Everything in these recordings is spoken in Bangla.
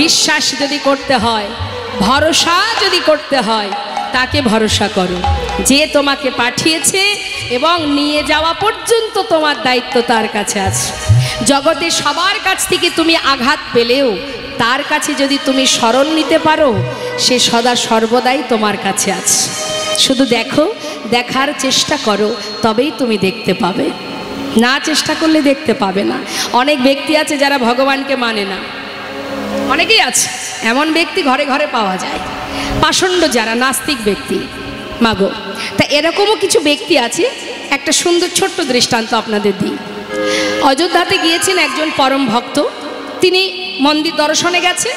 বিশ্বাস যদি করতে হয়, ভরসা যদি করতে হয়, তাকে ভরসা করো, যে তোমাকে পাঠিয়েছে এবং নিয়ে যাওয়া পর্যন্ত তোমার দায়িত্ব তার কাছে আছে। জগতে সবার কাছ থেকে তুমি আঘাত পেলেও তার কাছে যদি তুমি শরণ নিতে পারো, সে সদা সর্বদাই তোমার কাছে আছে। শুধু দেখো, দেখার চেষ্টা করো, তবেই তুমি দেখতে পাবে, না চেষ্টা করলে দেখতে পাবে না। অনেক ব্যক্তি আছে যারা ভগবানকে মানে না, অনেকেই আছে এমন ব্যক্তি, ঘরে ঘরে পাওয়া যায়, পাষণ্ড যারা নাস্তিক ব্যক্তি মাগো। তা এরকমও কিছু ব্যক্তি আছে। একটা সুন্দর ছোট্ট দৃষ্টান্ত আপনাদের দিই। অযোধ্যাতে গিয়েছেন একজন পরম ভক্ত, তিনি মন্দির দর্শনে গেছে।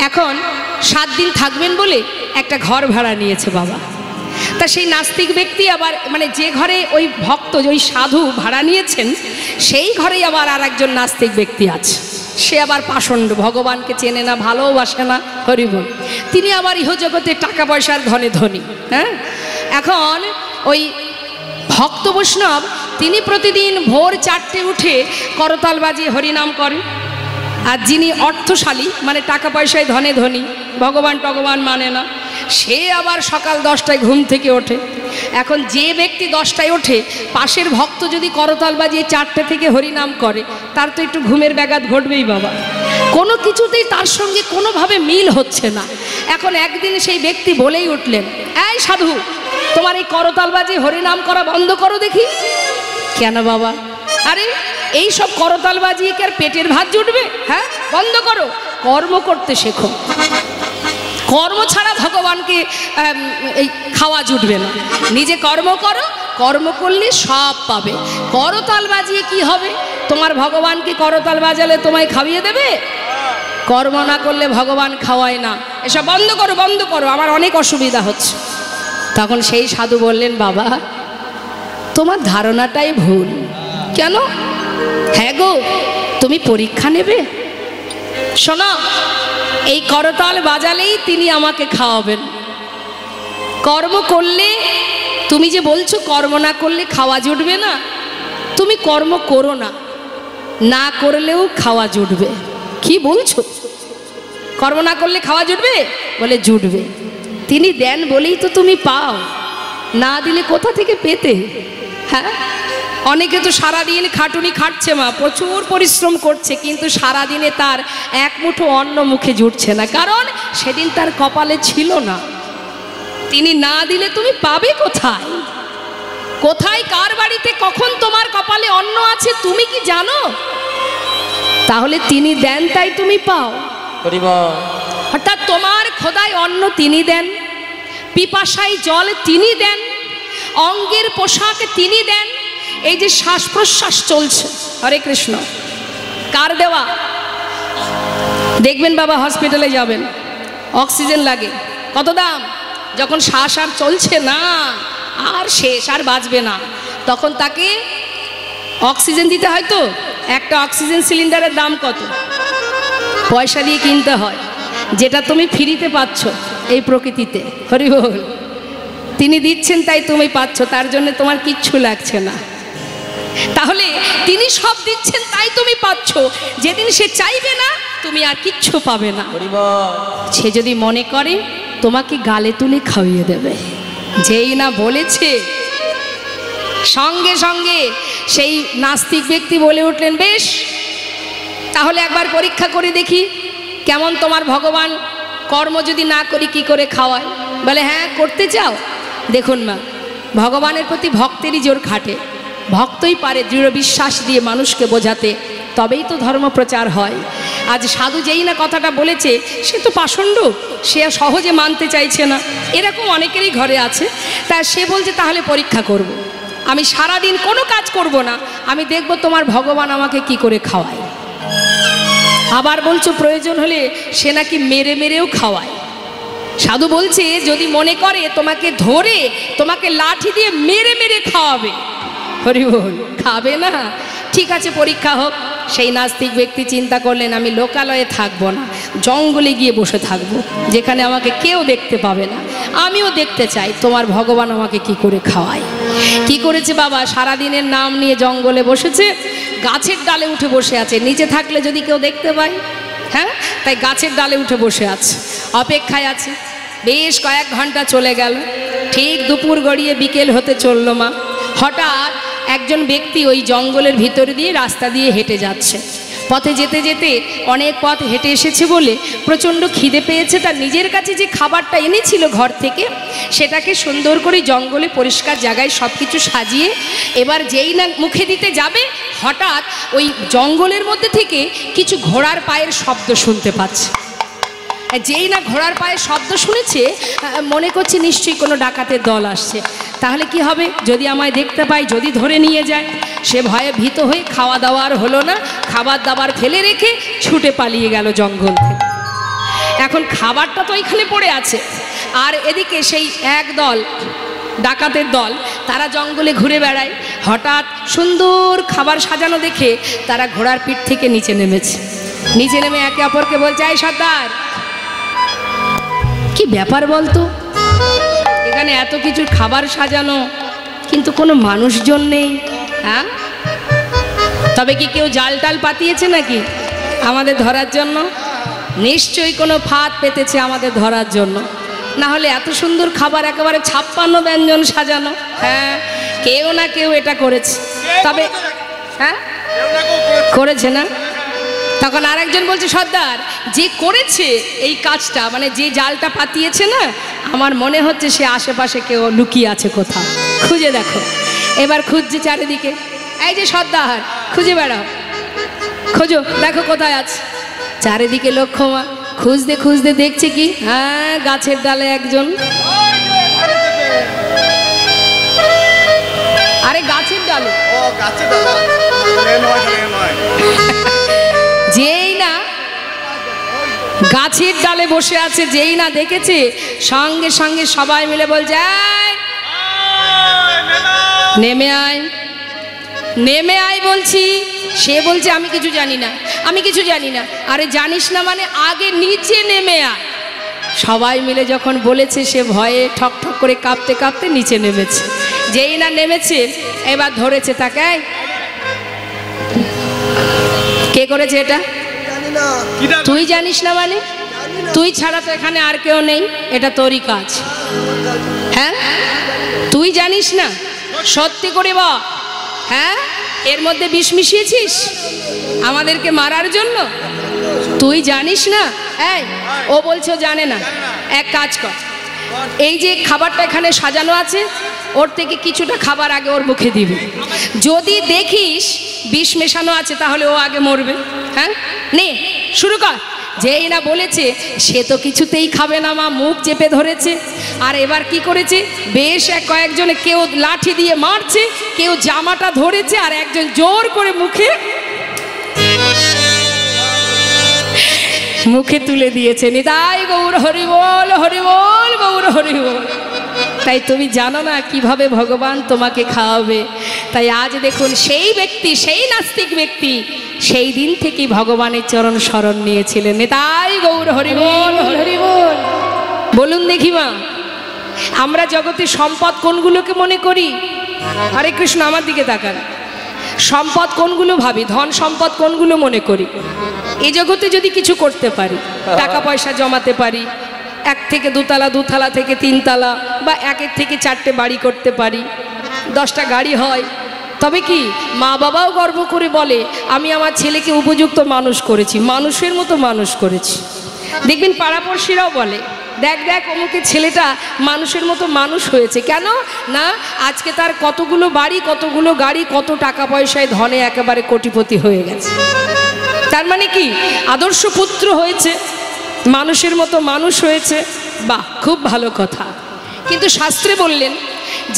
এখন 7 দিন থাকবেন বলে একটা ঘর ভাড়া নিয়েছে বাবা। তা সেই নাস্তিক ব্যক্তি আবার মানে যে ঘরে ওই ভক্ত, ওই সাধু ভাড়া নিয়েছেন, সেই ঘরেই আবার আর একজন নাস্তিক ব্যক্তি আছে। সে আবার পাষণ্ড, ভগবানকে চেনে না, ভালোবাসে না, হরিবল। তিনি আবার ইহজগতে টাকা পয়সার ধনে ধনী। হ্যাঁ, এখন ওই ভক্ত বৈষ্ণব তিনি প্রতিদিন ভোর 4টে উঠে করতাল বাজিয়ে হরিনাম করেন। আর যিনি অর্থশালী মানে টাকা পয়সায় ধনে ধনী, ভগবান টগবান মানে না, সে আবার সকাল 10টায় ঘুম থেকে ওঠে। এখন যে ব্যক্তি 10টায় ওঠে, পাশের ভক্ত যদি করতাল বাজিয়ে 4টে থেকে হরিনাম করে, তার তো একটু ঘুমের ব্যাঘাত ঘটবেই বাবা। কোনো কিছুতেই তার সঙ্গে কোনোভাবে মিল হচ্ছে না। এখন একদিন সেই ব্যক্তি বলেই উঠলেন, এই সাধু, তোমার এই করতাল বাজিয়ে হরিনাম করা বন্ধ করো দেখি। কেন বাবা? আরে এই সব করতাল বাজিয়ে কি আর পেটের ভাত জুটবে? হ্যাঁ, বন্ধ করো, কর্ম করতে শেখো। কর্ম ছাড়া ভগবানকে এই খাওয়া জুটবে না। নিজে কর্ম করো, কর্ম করলে সব পাবে। করতাল বাজিয়ে কি হবে? তোমার ভগবানকে করতাল বাজালে তোমায় খাইয়ে দেবে? কর্ম না করলে ভগবান খাওয়ায় না। এসব বন্ধ করো, বন্ধ করো, আমার অনেক অসুবিধা হচ্ছে। তখন সেই সাধু বললেন, বাবা তোমার ধারণাটাই ভুল। কেন? হ্যাঁ গো, তুমি পরীক্ষা নেবে? শোনো, এই করতাল বাজালেই তিনি আমাকে খাওয়াবেন। কর্ম করলে, তুমি যে বলছো কর্ম না করলে খাওয়া জুটবে না, তুমি কর্ম করো না, না করলেও খাওয়া জুটবে। কি বলছো? কর্ম না করলে খাওয়া জুটবে? বলে জুটবে। তিনি দেন বলেই তো তুমি পাও, না দিলে কোথা থেকে পেতে? হ্যাঁ, অনেকে তো সারাদিন খাটুনি খাটছে, মা প্রচুর পরিশ্রম করছে, কিন্তু সারাদিনে তার এক মুঠো অন্ন মুখে জুটছে না, কারণ সেদিন তার কপালে ছিল না। তিনি না দিলে তুমি পাবে কোথায়? কোথায় কার বাড়িতে কখন তোমার কপালে অন্ন আছে তুমি কি জানো? তাহলে তিনি দেন তাই তুমি পাও। অর্থাৎ তোমার খোদায় অন্ন তিনি দেন, পিপাসায় জল তিনি দেন, অঙ্গের পোশাক তিনি দেন। এই যে শ্বাস প্রশ্বাস চলছে, হরে কৃষ্ণ, কার দেওয়া? দেখবেন বাবা, হসপিটালে যাবেন, অক্সিজেন লাগে, কত দাম? যখন শ্বাস আর চলছে না, আর শেষ, আর বাঁচবে না, তখন তাকে অক্সিজেন দিতে হয়। তো একটা অক্সিজেন সিলিন্ডারের দাম কত? পয়সা দিয়ে কিনতে হয়, যেটা তুমি ফ্রিতে পাচ্ছ এই প্রকৃতিতে। হরি বল। তিনি দিচ্ছেন তাই তুমি পাচ্ছ, তার জন্য তোমার কিচ্ছু লাগছে না। তাহলে তিনি সব দিচ্ছেন তাই তুমি পাচ্ছ। যেদিন সে চাইবে না, তুমি আর কিচ্ছু পাবে না। সে যদি মনে করে তোমাকে গালে তুলে খাইয়ে দেবে, যেই না বলেছে, সঙ্গে সঙ্গে সেই নাস্তিক ব্যক্তি বলে উঠলেন, বেশ তাহলে একবার পরীক্ষা করে দেখি কেমন তোমার ভগবান, কর্ম যদি না করি কি করে খাওয়ায়? বলে হ্যাঁ, করতে চাও? দেখুন মা, ভগবানের প্রতি ভক্তেরই জোর খাটে। ভক্তই পারে দৃঢ় বিশ্বাস দিয়ে মানুষকে বোঝাতে, তবেই তো ধর্ম প্রচার হয়। আজ সাধু যেই না কথাটা বলেছে, সে তো পাষণ্ড, সে সহজে মানতে চাইছে না। এরকম অনেকেরই ঘরে আছে। তা সে বলছে তাহলে পরীক্ষা করব। আমি সারাদিন কোনো কাজ করব না, আমি দেখব তোমার ভগবান আমাকে কি করে খাওয়ায়। আবার বলছো প্রয়োজন হলে সে নাকি মেরে মেরেও খাওয়ায়। সাধু বলছে যদি মনে করে তোমাকে ধরে তোমাকে লাঠি দিয়ে মেরে মেরে খাওয়াবে, হরি বল, খাবে না, ঠিক আছে পরীক্ষা হোক। সেই নাস্তিক ব্যক্তি চিন্তা করলেন, আমি লোকালয়ে থাকবো না, জঙ্গলে গিয়ে বসে থাকবো, যেখানে আমাকে কেউ দেখতে পাবে না। আমিও দেখতে চাই তোমার ভগবান আমাকে কি করে খাওয়ায়। কি করেছে বাবা? সারাদিনের নাম নিয়ে জঙ্গলে বসেছে, গাছের ডালে উঠে বসে আছে। নিচে থাকলে যদি কেউ দেখতে পায়, হ্যাঁ, তাই গাছের ডালে উঠে বসে আছে, অপেক্ষায় আছে। বেশ কয়েক ঘন্টা চলে গেল, ঠিক দুপুর গড়িয়ে বিকেল হতে চলল মা। হঠাৎ একজন ব্যক্তি ওই জঙ্গলের ভিতর দিয়ে রাস্তা দিয়ে হেঁটে যাচ্ছে। পথে যেতে যেতে অনেক পথ হেঁটে এসেছে বলে প্রচণ্ড খিদে পেয়েছে। তার নিজের কাছে যে খাবারটা এনেছিল ঘর থেকে, সেটাকে সুন্দর করে জঙ্গলে পরিষ্কার জায়গায় সব কিছু সাজিয়ে এবার যেই না মুখে দিতে যাবে, হঠাৎ ওই জঙ্গলের মধ্যে থেকে কিছু ঘোড়ার পায়ের শব্দ শুনতে পাচ্ছে। যেই না ঘোড়ার পায়ের শব্দ শুনেছে, মনে করছে নিশ্চয়ই কোনো ডাকাতের দল আসছে। তাহলে কি হবে, যদি আমায় দেখতে পায়, যদি ধরে নিয়ে যায়। সে ভয়ে ভীত হয়ে খাওয়া দাওয়ার হলো না, খাবার দাবার ফেলে রেখে ছুটে পালিয়ে গেল জঙ্গল থেকে। এখন খাবারটা তো এখানে পড়ে আছে, আর এদিকে সেই এক দল ডাকাতের দল, তারা জঙ্গলে ঘুরে বেড়ায়। হঠাৎ সুন্দর খাবার সাজানো দেখে তারা ঘোড়ার পিঠ থেকে নিচে নেমেছে। নিচে নেমে একে অপরকে বলছে, এই সর্দার, কি ব্যাপার বলতো, এখানে এত কিছু খাবার সাজানো কিন্তু কোনো মানুষজন নেই। হ্যাঁ, তবে কি কেউ জাল টাল পাতিয়েছে নাকি আমাদের ধরার জন্য? নিশ্চয়ই কোনো ফাঁদ পেতেছে আমাদের ধরার জন্য, না হলে এত সুন্দর খাবার একেবারে 56 ব্যঞ্জন সাজানো। হ্যাঁ, কেউ না কেউ এটা করেছে। তবে হ্যাঁ, করেছে না? তখন আরেকজন বলছে, সর্দার, যে করেছে এই কাজটা, মানে যে জালটা পাতিয়েছে না, আমার মনে হচ্ছে সে আশেপাশে কেউ লুকিয়ে আছে কোথাও, খুঁজে দেখো। এবার খুঁজছে চারিদিকে, এই যে সর্দার, খুঁজে বেড়াও, খোঁজো, দেখো কোথায় আছে। চারিদিকে লক্ষ্য মা, খুঁজতে খুঁজতে দেখছে কি, হ্যাঁ, গাছের ডালে একজন। আরে গাছের ডালে, যেই না গাছের ডালে বসে আছে, যেই না দেখেছে, সঙ্গে সঙ্গে সবাই মিলে বলছে, নেমে আয়, নেমে আয় বলছি। সে বলছে, আমি কিছু জানি না, আমি কিছু জানি না। আরে জানিস না মানে আগে নিচে নেমে আয়। সবাই মিলে যখন বলেছে, সে ভয়ে ঠক ঠক করে কাঁপতে কাঁপতে নিচে নেমেছে। যেই না নেমেছে, এবার ধরেছে তাকে। কে করেছে এটা? তুই জানিস না মানে? তুই ছাড়া তো এখানে আর কেউ নেই, এটা তোরই কাজ। হ্যাঁ, তুই জানিস না? সত্যি করে বল, হ্যাঁ, এর মধ্যে বিষ মিশিয়েছিস আমাদেরকে মারার জন্য? তুই জানিস না? এই, ও বলছে ও জানে না। এক কাজ কর, এই যে খাবারটা এখানে সাজানো আছে, ওর থেকে কিছুটা খাবার আগে ওর মুখে দিবি। যদি দেখিস বিষ মেশানো আছে, তাহলে ও আগে মরবে। হ্যাঁ, নে শুরু কর। যেই না বলেছে, সে তো কিছুতেই খাবে না মা, মুখ চেপে ধরেছে। আর এবার কি করেছে, বেশ কয়েকজনে, কেউ লাঠি দিয়ে মারছে, কেউ জামাটা ধরেছে, আর একজন জোর করে মুখে তুলে দিয়েছে। নিতাই গৌর হরি বল, হরি বল, গৌর হরি বল। তাই তুমি জানো না কিভাবে ভগবান তোমাকে খাওয়াবে। তাই আজ দেখুন, সেই ব্যক্তি, সেই নাস্তিক ব্যক্তি, সেই দিন থেকেই ভগবানের চরণ শরণ নিয়েছিলেন। নিতাই গৌর হরি বল, হরি বল। বলুন দেখি মা, আমরা জগতে সম্পদ কোনগুলোকে মনে করি? হরে কৃষ্ণ, আমার দিকে তাকান। সম্পদ কোনগুলো ভাবি, ধন সম্পদ কোনগুলো মনে করি? এই জগতে যদি কিছু করতে পারি, টাকা পয়সা জমাতে পারি, 1 থেকে 2 তলা, 2 তলা থেকে 3 তলা, বা 1 থেকে 4টে বাড়ি করতে পারি, 10টা গাড়ি হয়, তবে কি মা বাবাও গর্ব করে বলে, আমি আমার ছেলেকে উপযুক্ত মানুষ করেছি, মানুষের মতো মানুষ করেছি। দেখবেন পাড়াপড়শিরাও বলে, দেখ দেখ অমুকের ছেলেটা মানুষের মতো মানুষ হয়েছে। কেন না, আজকে তার কতগুলো বাড়ি, কতগুলো গাড়ি, কত টাকা পয়সায় ধনে একেবারে কোটিপতি হয়ে গেছে। তার মানে কি, আদর্শ পুত্র হয়েছে, মানুষের মতো মানুষ হয়েছে। বাহ, খুব ভালো কথা। কিন্তু শাস্ত্রে বললেন,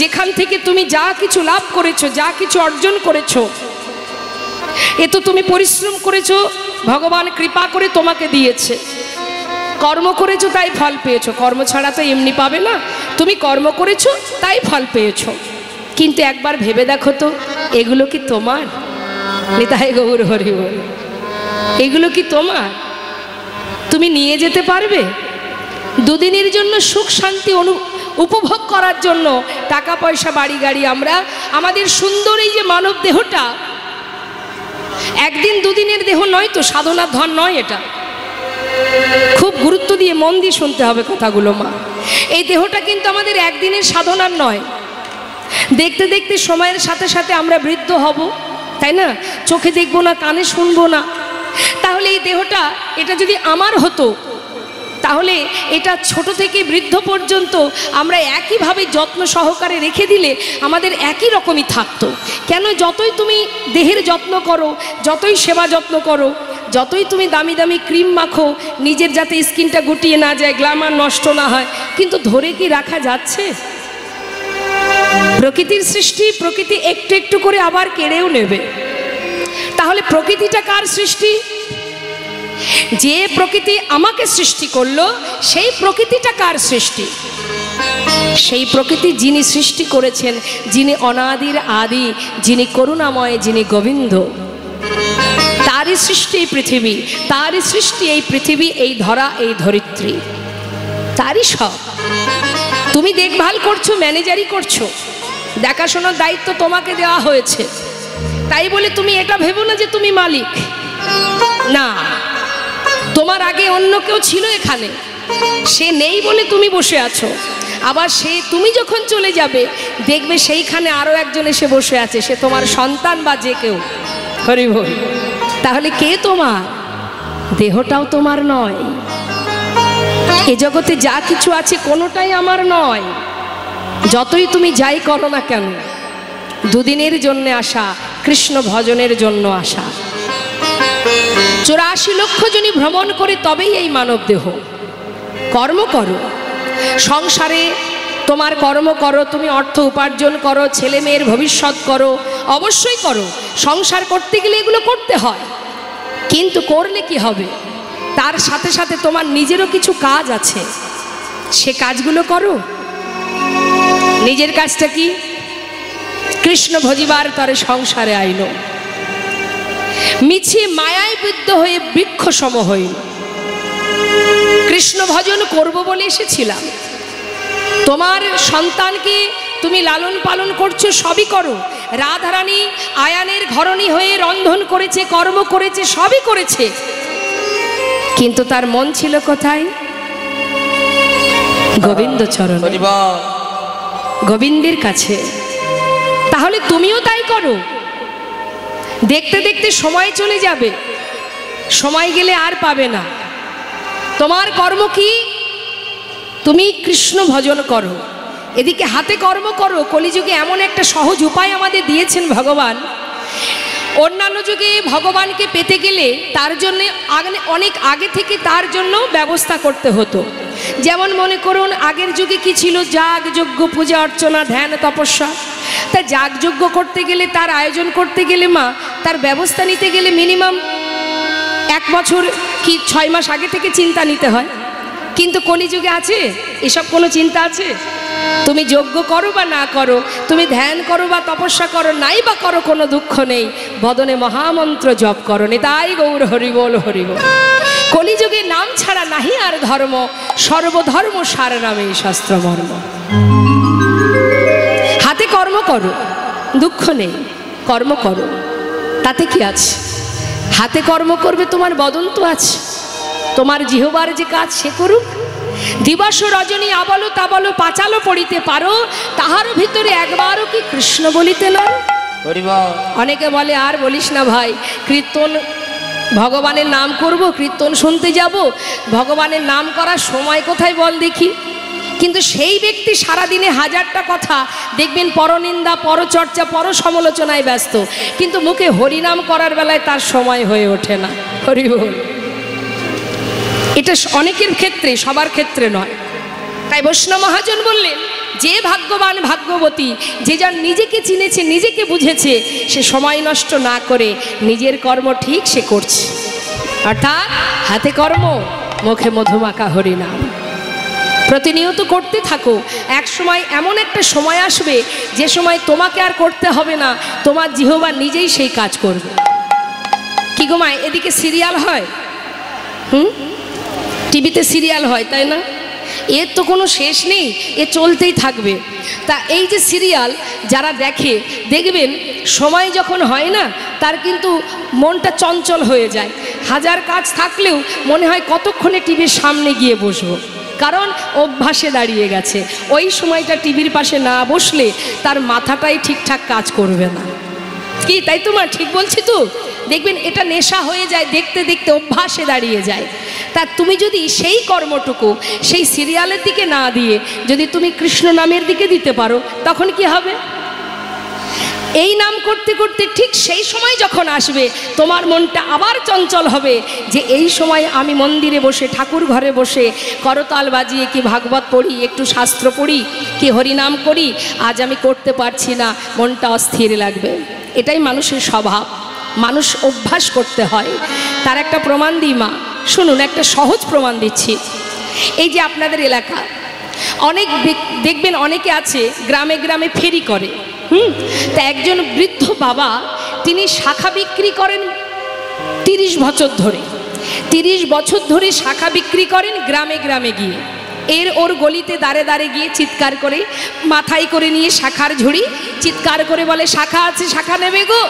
যেখান থেকে তুমি যা কিছু লাভ করেছো, যা কিছু অর্জন করেছো, এ তো তুমি পরিশ্রম করেছো, ভগবান কৃপা করে তোমাকে দিয়েছে। কর্ম করেছো তাই ফল পেয়েছো, কর্ম ছাড়া তো এমনি পাবে না। তুমি কর্ম করেছো তাই ফল পেয়েছো। কিন্তু একবার ভেবে দেখো তো, এগুলো কি তোমার? নিতাই গৌর হরি বল। এগুলো কি তোমার? তুমি নিয়ে যেতে পারবে? দুদিনের জন্য সুখ শান্তি উপভোগ করার জন্য টাকা পয়সা, বাড়ি গাড়ি, আমরা আমাদের সুন্দর এই যে মানব দেহটা, একদিন দুদিনের দেহ নয় তো, সাধনার ধন নয় এটা। খুব গুরুত্ব দিয়ে মন দিয়ে শুনতে হবে কথাগুলো মা। এই দেহটা কিন্তু আমাদের একদিনের সাধনার নয়। দেখতে দেখতে সময়ের সাথে সাথে আমরা বৃদ্ধ হব, তাই না? চোখে দেখবো না, কানে শুনবো না। তাহলে এই দেহটা, এটা যদি আমার হতো, তাহলে এটা ছোট থেকে বৃদ্ধ পর্যন্ত আমরা একইভাবে যত্ন সহকারে রেখে দিলে আমাদের একই রকমই থাকতো। কেন? যতই তুমি দেহের যত্ন করো, যতই সেবা যত্ন করো, যতই তুমি দামি দামি ক্রিম মাখো নিজের যাতে স্কিনটা গুটিয়ে না যায়, গ্ল্যামার নষ্ট না হয়, কিন্তু ধরে কি রাখা যাচ্ছে? প্রকৃতির সৃষ্টি, প্রকৃতি একটু একটু করে আবার কেড়েও নেবে। তাহলে প্রকৃতিটা কার সৃষ্টি? যে প্রকৃতি আমাকে সৃষ্টি করলো, সেই প্রকৃতিটা কার সৃষ্টি? সেই প্রকৃতি যিনি সৃষ্টি করেছেন, যিনি অনাদির আদি, যিনি করুণাময়, যিনি গোবিন্দ, তারই সৃষ্টি এই পৃথিবী, তারই সৃষ্টি এই পৃথিবী, এই ধরা, এই ধরিত্রী, তারই সব। তুমি দেখভাল করছো, ম্যানেজারই করছো, দেখাশোনার দায়িত্ব তোমাকে দেওয়া হয়েছে। তাই বলে তুমি এটা ভেবো না যে তুমি মালিক। না, তোমার আগে অন্য কেউ ছিল এখানে, সে নেই বলে তুমি বসে আছো। আবার তুমি যখন চলে যাবে দেখবে সেইখানে আরো একজন এসে বসে আছে, সে তোমার সন্তান বা যে কেউ। হরি বল। তাহলে কে তোমার? দেহটাও তোমার নয়। এ জগতে যা কিছু আছে কোনোটাই আমার নয়। যতই তুমি যাই করো না কেন, দুদিনের জন্য আসা, কৃষ্ণ ভজনের জন্য আসা। 84 লক্ষ জনই ভ্রমণ করে তবেই এই মানব দেহ। কর্ম করো, সংসারে তোমার কর্ম করো, তুমি অর্থ উপার্জন করো, ছেলে মেয়ের ভবিষ্যৎ করো, অবশ্যই করো। সংসার করতে গেলে এগুলো করতে হয়, কিন্তু করলে কি হবে? তার সাথে সাথে তোমার নিজেরও কিছু কাজ আছে, সে কাজগুলো করো। নিজের কাজটা কি? কৃষ্ণ ভজিবার তরে সংসারে আইল, মিছে মায়ায় বিদ্ধ হয়ে বৃক্ষ সম হইল। কৃষ্ণ ভজন করব বলে এসেছিলাম। তোমার সন্তানকে তুমি লালন পালন করছো, সবই করো। রাধারানী আয়ানের ঘরণী হয়ে রন্ধন করেছে, কর্ম করেছে, সবই করেছে, কিন্তু তার মন ছিল কোথায়? গোবিন্দ চরণ, গোবিন্দের কাছে। তাহলে তুমিও তাই করো। দেখতে দেখতে সময় চলে যাবে, সময় গেলে আর পাবে না। তোমার কর্ম কি? তুমি কৃষ্ণ ভজন করো, এদিকে হাতে কর্ম করো। কলিযুগে এমন একটা সহজ উপায় আমাদের দিয়েছেন ভগবান। অন্যান্য যুগে ভগবানকে পেতে গেলে তার জন্য অনেক আগে থেকে তার জন্য ব্যবস্থা করতে হতো। যেমন মনে করুন, আগের যুগে কি ছিল? যাগ যজ্ঞ, পূজা অর্চনা, ধ্যান, তপস্যা। তা যাগযজ্ঞ করতে গেলে, তার আয়োজন করতে গেলে, মা তার ব্যবস্থা নিতে গেলে মিনিমাম 1 বছর কি 6 মাস আগে থেকে চিন্তা নিতে হয়। কিন্তু কলিযুগে আছে এসব কোনো চিন্তা আছে? তুমি যজ্ঞ করো বা না করো, তুমি ধ্যান করো বা তপস্যা করো, নাই বা করো, কোনো দুঃখ নেই। বদনে মহামন্ত্র জপ করো, নিতাই গৌর হরিবোল হরিবোল। কলিযুগে নাম ছাড়া নাহি আর ধর্ম, সর্বধর্ম সার নামে শাস্ত্র মর্ম। হাতে কর্ম করো, দুঃখ নেই, কর্ম করো, তাতে কি আছে? হাতে কর্ম করবে, তোমার বদন তো আছে। তোমার জিহ্বার যে কাজ সে করুক। দিবস রজনী আবলো তাবলো পাঁচালো পড়িতে পারো, তাহার ভিতরে একবারও কি কৃষ্ণ বলিতে না? অনেকে বলে আর বলিস না ভাই, কীর্তন ভগবানের নাম করব, কীর্তন শুনতে যাব, ভগবানের নাম করার সময় কোথায় বল দেখি? কিন্তু সেই ব্যক্তি সারাদিনে 1000টা কথা দেখবেন পরনিন্দা, পরচর্চা, পর সমালোচনায় ব্যস্ত, কিন্তু মুখে হরিনাম করার বেলায় তার সময় হয়ে ওঠে না। হরি বল। এটা অনেকের ক্ষেত্রে, সবার ক্ষেত্রে নয়। তাই বৈষ্ণব মহাজন বললেন, যে ভাগ্যবান ভাগ্যবতী, যে যার নিজেকে চিনেছে, নিজেকে বুঝেছে, সে সময় নষ্ট না করে নিজের কর্ম ঠিক সে করছে। অর্থাৎ হাতে কর্ম, মুখে মধুমাখা হরিনাম প্রতিনিয়ত করতে থাকো। এক সময় এমন একটা সময় আসবে যে সময় তোমাকে আর করতে হবে না, তোমার জিহ্বা নিজেই সেই কাজ করবে। কি গো মা, এদিকে সিরিয়াল হয়, টিভিতে সিরিয়াল হয়, তাই না? এর তো কোনো শেষ নেই, এ চলতেই থাকবে। তা এই যে সিরিয়াল যারা দেখে, দেখবেন সময় যখন হয় না তার কিন্তু মনটা চঞ্চল হয়ে যায়। হাজার কাজ থাকলেও মনে হয় কতক্ষণে টিভির সামনে গিয়ে বসবো, কারণ অভ্যাসে দাঁড়িয়ে গেছে। ওই সময়টা টিভির পাশে না বসলে তার মাথাটাই ঠিকঠাক কাজ করবে না। কি তাই তো মা, ঠিক বলছি তো? দেখবেন এটা নেশা হয়ে যায়, দেখতে দেখতে অভ্যাসে দাঁড়িয়ে যায়। তা তুমি যদি সেই কর্মটুকু সেই সিরিয়ালের দিকে না দিয়ে যদি তুমি কৃষ্ণ নামের দিকে দিতে পারো, তখন কি হবে? এই নাম করতে করতে ঠিক সেই সময় যখন আসবে তোমার মনটা আবার চঞ্চল হবে যে এই সময় আমি মন্দিরে বসে ঠাকুর ঘরে বসে করতাল বাজিয়ে কি ভাগবত পড়ি, একটু শাস্ত্র পড়ি, কি হরিনাম করি, আজ আমি করতে পারছি না, মনটা অস্থির লাগবে। এটাই মানুষের স্বভাব, মানুষ অভ্যাস করতে হয়। তার একটা প্রমাণ দিই মা, শুনুন, একটা সহজ প্রমাণ দিচ্ছি। এই যে আপনাদের এলাকা অনেক দেখবেন অনেকে আছে গ্রামে গ্রামে ফেরি করে, তা একজন বৃদ্ধ বাবা তিনি শাখা বিক্রি করেন 30 বছর ধরে। 30 বছর ধরে শাখা বিক্রি করেন গ্রামে গ্রামে গিয়ে, ওর গলিতে দাঁড়ে দাঁড়ে গিয়ে চিৎকার করে, মাথায় করে নিয়ে শাখার ঝুড়ি, চিৎকার করে বলে শাখা আছে, শাখা নেবে গো।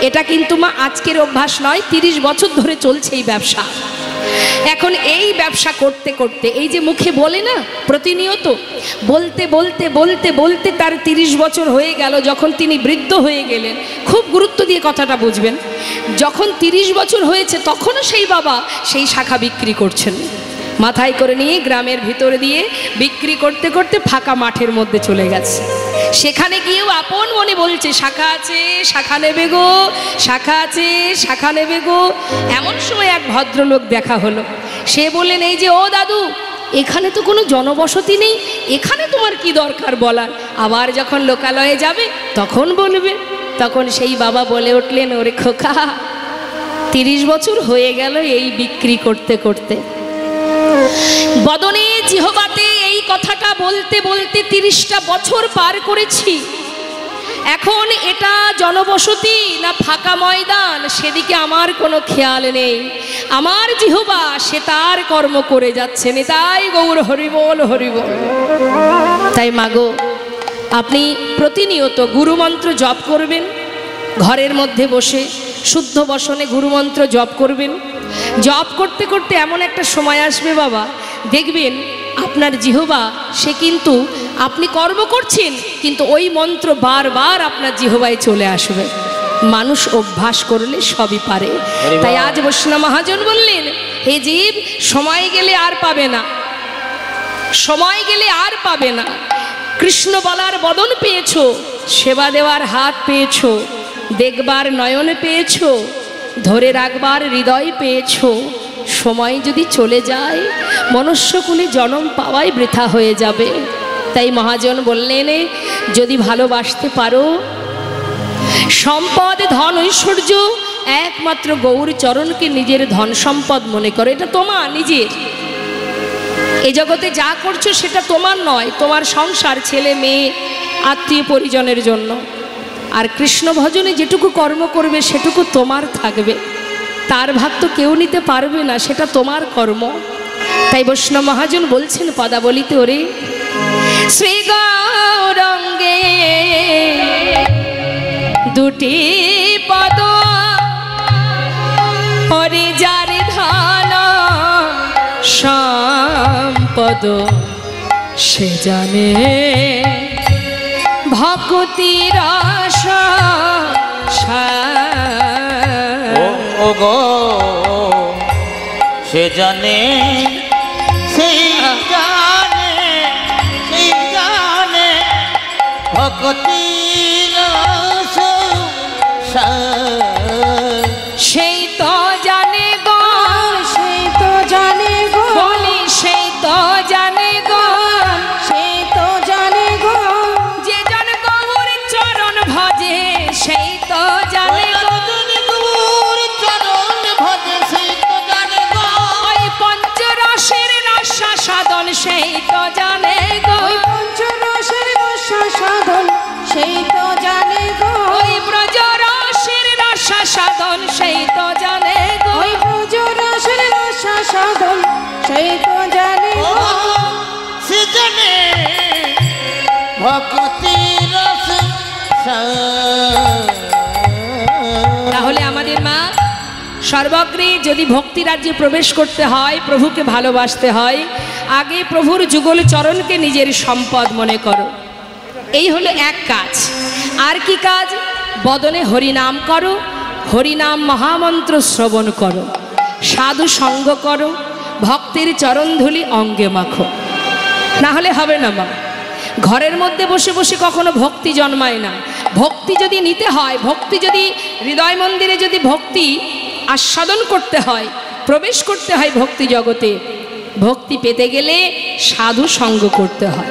এটা কিন্তু মা আজকের অভ্যাস নয়, 30 বছর ধরে চলছে এই ব্যবসা। এখন এই ব্যবসা করতে করতে এই যে মুখে বলে না প্রতিনিয়ত, বলতে বলতে বলতে বলতে তার 30 বছর হয়ে গেল। যখন তিনি বৃদ্ধ হয়ে গেলেন, খুব গুরুত্ব দিয়ে কথাটা বুঝবেন, যখন 30 বছর হয়েছে তখনও সেই বাবা সেই শাখা বিক্রি করছেন, মাথায় করে নিয়ে গ্রামের ভিতরে দিয়ে বিক্রি করতে করতে ফাঁকা মাঠের মধ্যে চলে গেছে। সেখানে গিয়েও আপন মনে বলছে শাখা আছে, শাখা নেবে গো, শাখা আছে, শাখা নেবে গো। এমন সময় এক ভদ্রলোক দেখা হলো। সে বললেন, এই যে ও দাদু, এখানে তো কোনো জনবসতি নেই, এখানে তোমার কি দরকার বলার? আবার যখন লোকালয়ে যাবে তখন বলবে। তখন সেই বাবা বলে উঠলেন, ওরে খোকা, 30 বছর হয়ে গেল এই বিক্রি করতে করতে, বদনে জিহবাতে এই কথাটা বলতে বলতে 30টা বছর পার করেছি। এখন এটা জনবসতি না ফাঁকা ময়দান সেদিকে আমার কোনো খেয়াল নেই। আমার জিহবা সে তার কর্ম করে যাচ্ছে, নিতাই গৌর হরিবোল হরিবোল। তাই মাগো, আপনি প্রতিনিয়ত গুরুমন্ত্র জপ করবেন, ঘরের মধ্যে বসে শুদ্ধ বসনে গুরুমন্ত্র জপ করবেন। জপ করতে করতে এমন একটা সময় আসবে বাবা, দেখবেন আপনার জিহবা সে কিন্তু আপনি কর্ম করছেন কিন্তু ওই মন্ত্র বারবার আপনার জিহবায় চলে আসবে। মানুষ অভ্যাস করলে সবই পারে। তাই আজ বৈষ্ণব মহাজন বললেন, হে জীব, সময় গেলে আর পাবে না, সময় গেলে আর পাবে না। কৃষ্ণ বলার বদন পেয়েছো, সেবা দেওয়ার হাত পেয়েছো, দেখবার নয়ন পেয়েছো, ধরে রাখবার হৃদয় পেয়েছো। সময় যদি চলে যায় মনুষ্যকুলে জন্ম পাওয়াই বৃথা হয়ে যাবে। তাই মহাজন বললেন, যদি ভালোবাসতে পারো, সম্পদ ধন ঐশ্বর্য একমাত্র গৌর চরণকে নিজের ধন সম্পদ মনে করো। এটা তোমার নিজের, এই জগতে যা করছো সেটা তোমার নয়, তোমার সংসার, ছেলে মেয়ে, আত্মীয় পরিজনের জন্য। আর কৃষ্ণ ভজনে যেটুকু কর্ম করবে সেটুকু তোমার থাকবে, তার ভাগ তো কেউ নিতে পারবে না, সেটা তোমার কর্ম। তাই বৈষ্ণব মহাজন বলছেন পদাবলিতে, ওরে শ্রী গৌরঙ্গে দুটি পদ, হরি যার ধন সম্পদ, সে জানে ভক্তি রস। ও গো, সে জানে, সেই জানে, সেই জানে ভক্তি রস, সেই তো জানে গো, সেই তো জানে গো, বলি সেই তো জানে গো, সেই তো জানে গো, যে জন গৌর চরণ ভজে সেই তো জানে গো, গৌর চরণ ভজে সেই তো জানে গো, ওই পঞ্চরসের রসা সাধন সেই তো জানে গো, পঞ্চরসের রসা সাধন সেই তো জানে গো, ওই ব্রজরসের রসা সাধন সেই তো জানে গো, ওই ব্রজরসের রসা সাধন সেই তো জানে গো, সে জানে ভক্তি রস। সর্বগ্রে যদি ভক্তি রাজ্যে প্রবেশ করতে হয়, প্রভুকে ভালোবাসতে হয়, আগে প্রভুর যুগল চরণকে নিজের সম্পদ মনে করো। এই হলো এক কাজ। আর কি কাজ? বদনে হরিনাম করো, হরিনাম মহামন্ত্র শ্রবণ করো, সাধু সঙ্গ করো, ভক্তের চরণধুলি অঙ্গে মাখো। না হলে হবে না মা। ঘরের মধ্যে বসে বসে কখনো ভক্তি জন্মায় না। ভক্তি যদি নিতে হয়, ভক্তি যদি হৃদয় মন্দিরে যদি ভক্তি আস্বাদন করতে হয়, প্রবেশ করতে হয় ভক্তি জগতে, ভক্তি পেতে গেলে সাধু সঙ্গ করতে হয়।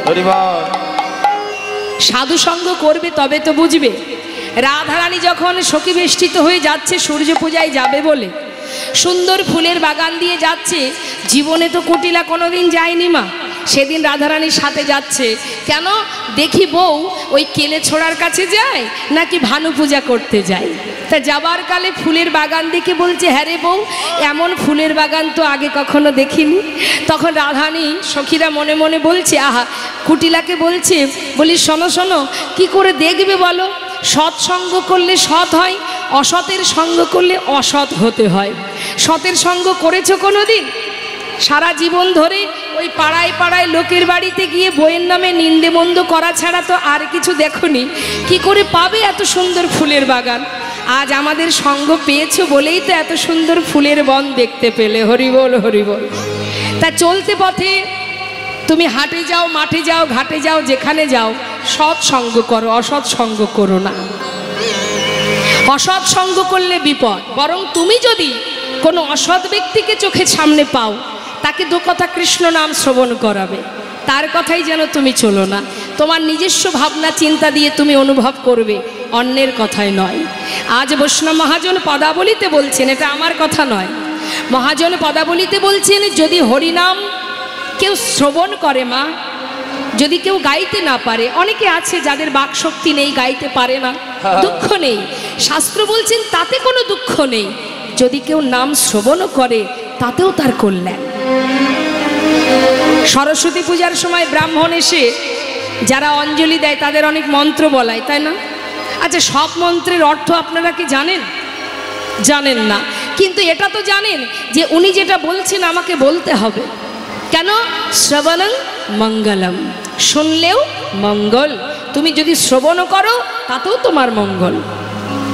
সাধু সঙ্গ করবে তবে তো বুঝবে। রাধারানী যখন সখী বেষ্টিত হয়ে যাচ্ছে সূর্য পূজায় যাবে বলে, সুন্দর ফুলের বাগান দিয়ে যাচ্ছে, জীবনে তো কুটিলা কোনোদিন যায়নি মা। সেদিন রাধারানীর সাথে যাচ্ছে, কেন দেখি বউ ওই কেলে ছোড়ার কাছে যায় নাকি ভানু পূজা করতে যায়। তা যাবার কালে ফুলের বাগান দেখে বলছে, হ্যাঁ রে বউ, এমন ফুলের বাগান তো আগে কখনো দেখিনি। তখন রাধারানী সখীরা মনে মনে বলছে, আহা, কুটিলাকে বলছে, বলি শোনো শোনো, কি করে দেখবে বলো? সৎসঙ্গ করলে সৎ হয়, অসতের সঙ্গ করলে অসৎ হতে হয়। সতের সঙ্গ করেছো কোনো দিন? সারা জীবন ধরে ওই পাড়ায় পাড়ায় লোকের বাড়িতে গিয়ে বইয়ের নামে নিন্দে মন্দ করা ছাড়া তো আর কিছু দেখোনি। কি করে পাবে এত সুন্দর ফুলের বাগান? আজ আমাদের সঙ্গ পেয়েছো বলেই তো এত সুন্দর ফুলের বন দেখতে পেলে। হরিবল হরিবল। তা চলতে পথে তুমি হাটে যাও, মাঠে যাও, ঘাটে যাও, যেখানে যাও, সৎ সঙ্গ করো, অসৎ সঙ্গ করো না। অসৎ সঙ্গ করলে বিপদ। বরং তুমি যদি কোনো অসৎ ব্যক্তিকে চোখের সামনে পাও, তাকে দু কথা কৃষ্ণ নাম শ্রবণ করাবে, তার কথাই যেন তুমি চলো না। তোমার নিজস্ব ভাবনা চিন্তা দিয়ে তুমি অনুভব করবে, অন্যের কথাই নয়। আজ বৈষ্ণব মহাজন পদাবলিতে বলছেন, এটা আমার কথা নয়, মহাজন পদাবলিতে বলছেন, যদি হরিনাম কেউ শ্রবণ করে মা, যদি কেউ গাইতে না পারে, অনেকে আছে যাদের বাকশক্তি নেই, গাইতে পারে না, দুঃখ নেই। শাস্ত্র বলছেন তাতে কোনো দুঃখ নেই। যদি কেউ নাম শ্রবণও করে, তাতেও তার কল্যাণ। সরস্বতী পূজার সময় ব্রাহ্মণ এসে যারা অঞ্জলি দেয় তাদের অনেক মন্ত্র বলায়, তাই না? আচ্ছা, সব মন্ত্রের অর্থ আপনারা কি জানেন? জানেন না, কিন্তু এটা তো জানেন যে উনি যেটা বলছেন আমাকে বলতে হবে। কেন? শ্রবণং মঙ্গলম, শুনলেও মঙ্গল। তুমি যদি শ্রবণও করো তাতেও তোমার মঙ্গল,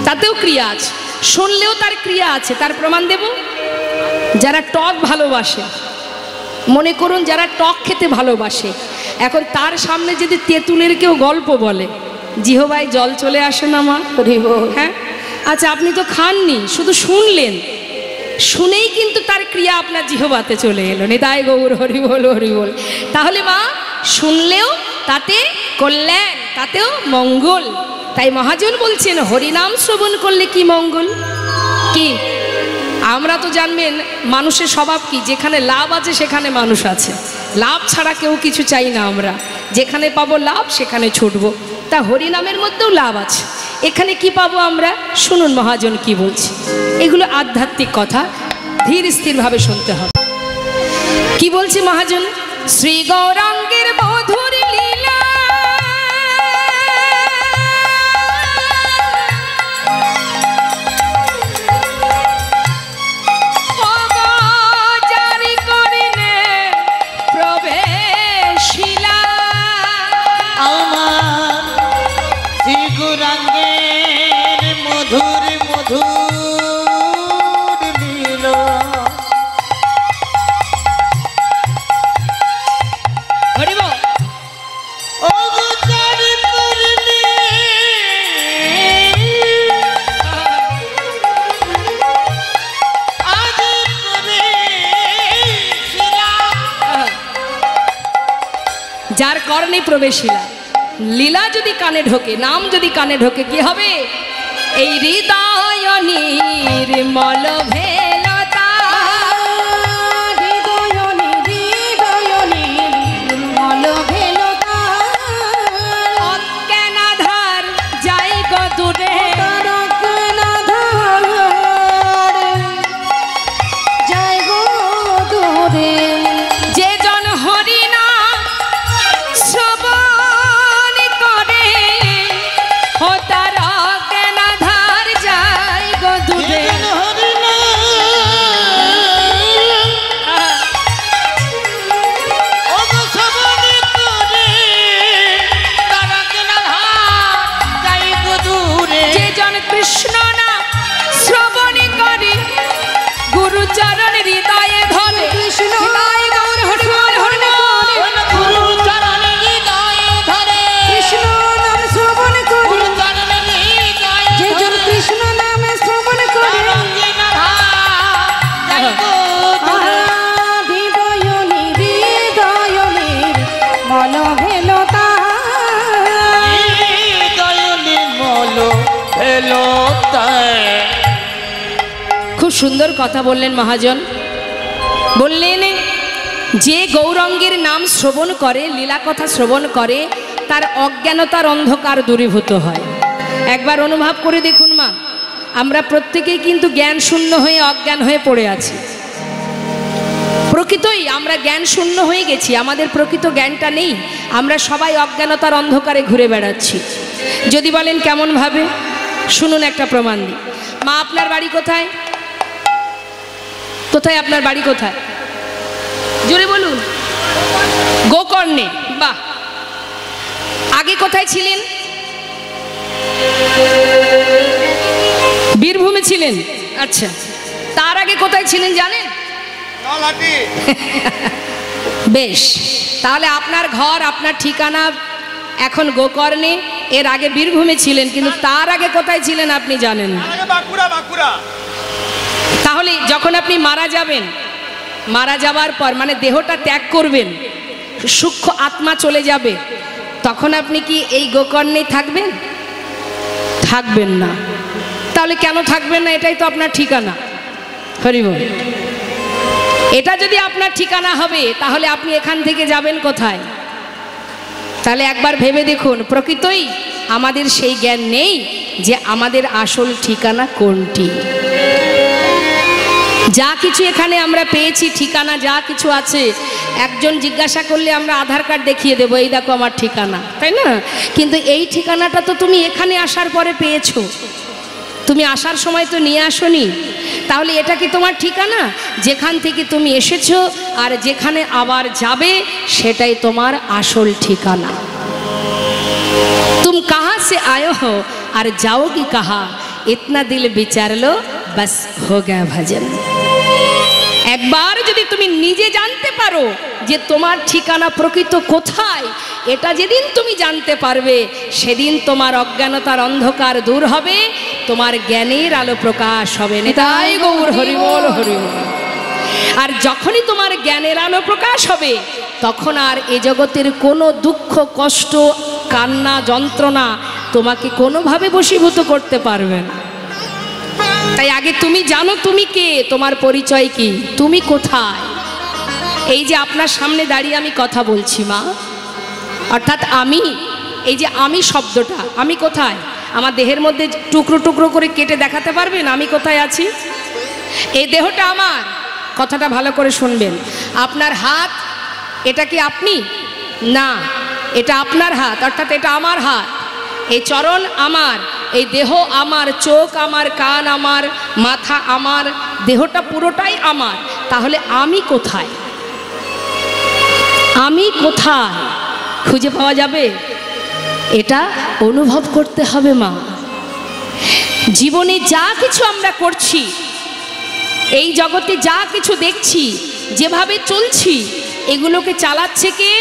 তাতেও ক্রিয়া আছে। শুনলেও তার ক্রিয়া আছে। তার প্রমাণ দেব। যারা টক ভালোবাসে, মনে করুন যারা টক খেতে ভালোবাসে, এখন তার সামনে যদি তেঁতুলের কেউ গল্প বলে, জিহবায় জল চলে আসে না মা? হ্যাঁ। আচ্ছা, আপনি তো খাননি, শুধু শুনলেন, শুনেই কিন্তু তার ক্রিয়া আপনার জিহবাতে চলে এলো। নিতাই গৌর হরিবল হরিবল। তাহলে মা, শুনলেও তাতে কল্যাণ, তাতেও মঙ্গল। তাই মহাজন বলছেন হরিনাম শ্রবণ করলে কি মঙ্গল। কি আমরা তো জানবেন মানুষের স্বভাব কি, যেখানে লাভ আছে সেখানে মানুষ আছে, লাভ ছাড়া কেউ কিছু চাই না আমরা। যেখানে পাবো লাভ সেখানে ছুটবো। তা হরিনামের মধ্যেও লাভ আছে। এখানে কি পাবো আমরা? শুনুন মহাজন কি বলছে। এগুলো আধ্যাত্মিক কথা, ধীর স্থিরভাবে শুনতে হবে। কি বলছে মহাজন? শ্রী গৌরাঙ্গের মধুর লীলা, মধুর মধুর লীলা। হরিবল। ও গুজারি করলে আজ প্রবেশিলা। যার কর্ণে প্রবেশিলা, লীলা যদি কানে ঢোকে, নাম যদি কানে ঢোকে, কি হবে? এই হৃদয় নির্মল ভেলতা, হৃদয় নির্মল ভেলতা, অজ্ঞানাধার যাই গো দূরে, অজ্ঞানাধার যাই গো দূরে। যে জন হরিনাম শ্রবণ করে, ও তার অজ্ঞানাধার যাই গো দূরে। হরিনাম সুন্দর কথা বললেন মহাজন। বললেন যে গৌরাঙ্গের নাম শ্রবণ করে, লীলা কথা শ্রবণ করে, তার অজ্ঞানতার অন্ধকার দূরীভূত হয়। একবার অনুভব করে দেখুন মা, আমরা প্রত্যেকেই কিন্তু জ্ঞান শূন্য হয়ে অজ্ঞান হয়ে পড়ে আছি। প্রকৃতই আমরা জ্ঞান শূন্য হয়ে গেছি, আমাদের প্রকৃত জ্ঞানটা নেই। আমরা সবাই অজ্ঞানতার অন্ধকারে ঘুরে বেড়াচ্ছি। যদি বলেন কেমন ভাবে, শুনুন একটা প্রমাণ দিই। মা, আপনার বাড়ি কোথায়? কোথায় আপনার বাড়ি? কোথায়? জোরে বলুন। গোকর্ণে। বাহ। আগে কোথায় ছিলেন? বীরভূমে ছিলেন। আচ্ছা, তার আগে কোথায় ছিলেন জানেন? বেশ, তাহলে আপনার ঘর, আপনার ঠিকানা এখন গোকর্ণে, এর আগে বীরভূমে ছিলেন, কিন্তু তার আগে কোথায় ছিলেন আপনি জানেন? তাহলে যখন আপনি মারা যাবেন, মারা যাওয়ার পর মানে দেহটা ত্যাগ করবেন, সূক্ষ্ম আত্মা চলে যাবে, তখন আপনি কি এই গোকর্ণেই থাকবেন? থাকবেন না। তাহলে কেন থাকবেন না? এটাই তো আপনার ঠিকানা। হরি বল। এটা যদি আপনার ঠিকানা হবে, তাহলে আপনি এখান থেকে যাবেন কোথায়? তাহলে একবার ভেবে দেখুন, প্রকৃতই আমাদের সেই জ্ঞান নেই যে আমাদের আসল ঠিকানা কোনটি। যা কিছু এখানে আমরা পেয়েছি, ঠিকানা যা কিছু আছে, একজন জিজ্ঞাসা করলে আমরা আধার কার্ড দেখিয়ে দেবো, এই দেখো আমার ঠিকানা, তাই না? কিন্তু এই ঠিকানাটা তো তুমি এখানে আসার পরে পেয়েছো, তুমি আসার সময় তো নিয়ে আসোনি। তাহলে এটা কি তোমার ঠিকানা? যেখান থেকে তুমি এসেছো আর যেখানে আবার যাবে, সেটাই তোমার আসল ঠিকানা। তুম কাহা সে আয়ে হো আর যাওগি কাহা, ইতনা দিল বিচার লো, বাস হো গয়া ভজন। একবার যদি তুমি নিজে জানতে পারো যে তোমার ঠিকানা প্রকৃত কোথায়, এটা যেদিন তুমি জানতে পারবে, সেদিন তোমার অজ্ঞানতার অন্ধকার দূর হবে, তোমার জ্ঞানের আলো প্রকাশ হবে। নিতাই গৌর হরি বল, হরি বল। আর যখনই তোমার জ্ঞানের আলো প্রকাশ হবে, তখন আর এ জগতের কোনো দুঃখ, কষ্ট, কান্না, যন্ত্রণা তোমাকে কোনোভাবে বশীভূত করতে পারবে না। তাই আগে তুমি জানো তুমি কে, তোমার পরিচয় কি, তুমি কোথায়। এই যে আপনার সামনে দাঁড়িয়ে আমি কথা বলছি মা, অর্থাৎ আমি, এই যে আমি শব্দটা, আমি কোথায়? আমার দেহের মধ্যে টুকরো টুকরো করে কেটে দেখাতে পারবেন আমি কোথায় আছি? এই দেহটা আমার। কথাটা ভালো করে শুনবেন। আপনার হাত, এটা কি আপনি? না, এটা আপনার হাত, অর্থাৎ এটা আমার হাত। এই চরণ আমার, এই দেহ আমার, চোখ আমার, কান আমার, মাথা আমার, দেহটা পুরোটাই আমার। তাহলে আমি কোথায়? আমি কোথায় খুঁজে পাওয়া যাবে? এটা অনুভব করতে হবে মা। জীবনে যা কিছু আমরা করছি, এই জগতে যা কিছু দেখছি, যেভাবে চলছি, এগুলোকে চালাচ্ছে কে?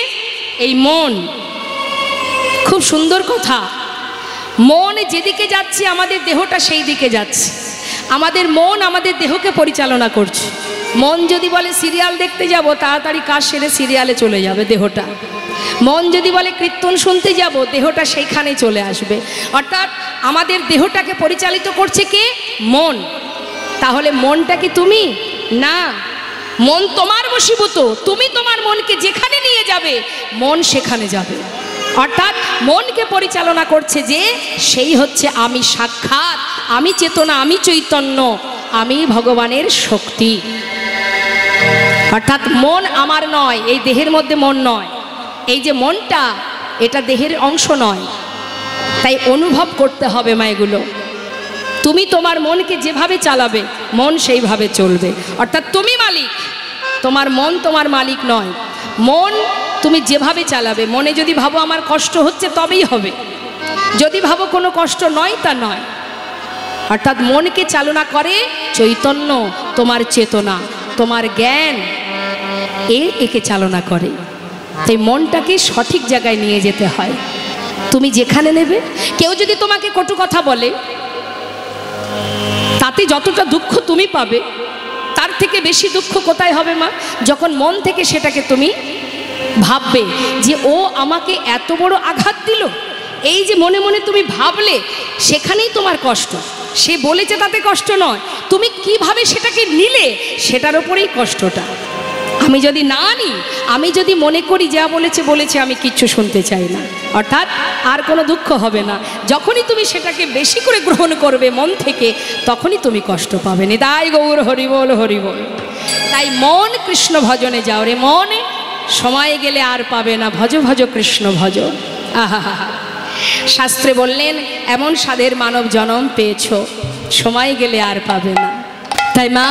এই মন। খুব সুন্দর কথা। মন যেদিকে যাচ্ছে, আমাদের দেহটা সেই দিকে যাচ্ছে। আমাদের মন আমাদের দেহকে পরিচালনা করছে। মন যদি বলে সিরিয়াল দেখতে যাব, তাড়াতাড়ি কাজ সেরে সিরিয়ালে চলে যাবে দেহটা। মন যদি বলে কীর্তন শুনতে যাব, দেহটা সেইখানে চলে আসবে। অর্থাৎ আমাদের দেহটাকে পরিচালিত করছে কে? মন। তাহলে মনটা কি তুমি? না, মন তোমার বশীভূত। তুমি তোমার মনকে যেখানে নিয়ে যাবে, মন সেখানে যাবে। অর্থাৎ মনকে পরিচালনা করছে যে, সেই হচ্ছে আমি সাক্ষাৎ, আমি চেতনা, আমি চৈতন্য, আমি ভগবানের শক্তি। অর্থাৎ মন আমার নয়, এই দেহের মধ্যে মন নয়। এই যে মনটা, এটা দেহের অংশ নয়। তাই অনুভব করতে হবে মা এগুলো। তুমি তোমার মনকে যেভাবে চালাবে, মন সেইভাবে চলবে। অর্থাৎ তুমি মালিক, তোমার মন তোমার মালিক নয়। মন তুমি যেভাবে চালাবে, মনে যদি ভাবো আমার কষ্ট হচ্ছে, তবেই হবে। যদি ভাবো কোনো কষ্ট নয়, তা নয়। অর্থাৎ মনকে চালনা করে চৈতন্য, তোমার চেতনা, তোমার জ্ঞান, একে চালনা করে। তাই মনটাকে সঠিক জায়গায় নিয়ে যেতে হয়। তুমি যেখানে নেবে, কেউ যদি তোমাকে কটু কথা বলে, তাতে যতটা দুঃখ তুমি পাবে, তার থেকে বেশি দুঃখ কোথায় হবে মা? যখন মন থেকে সেটাকে তুমি ভাববে যে ও আমাকে এত বড় আঘাত দিল। এই যে মনে মনে তুমি ভাবলে, সেখানেই তোমার কষ্ট। সে বলেছে তাতে কষ্ট নয়, তুমি কিভাবে সেটাকে নিলে সেটার ওপরেই কষ্টটা। আমি যদি না নিই, আমি যদি মনে করি যা বলেছে বলেছে, আমি কিচ্ছু শুনতে চাই না, অর্থাৎ আর কোনো দুঃখ হবে না। যখনই তুমি সেটাকে বেশি করে গ্রহণ করবে মন থেকে, তখনই তুমি কষ্ট পাবে। নিতাই গৌর হরি বল হরি বল। তাই মন কৃষ্ণ ভজনে যাও রে মন, সময় গেলে আর পাবে না, ভজ ভজ কৃষ্ণ ভজ। আহা, শাস্ত্রে বললেন এমন স্বাদের মানব জনম পেয়েছ, সময় গেলে আর পাবে না। তাই মা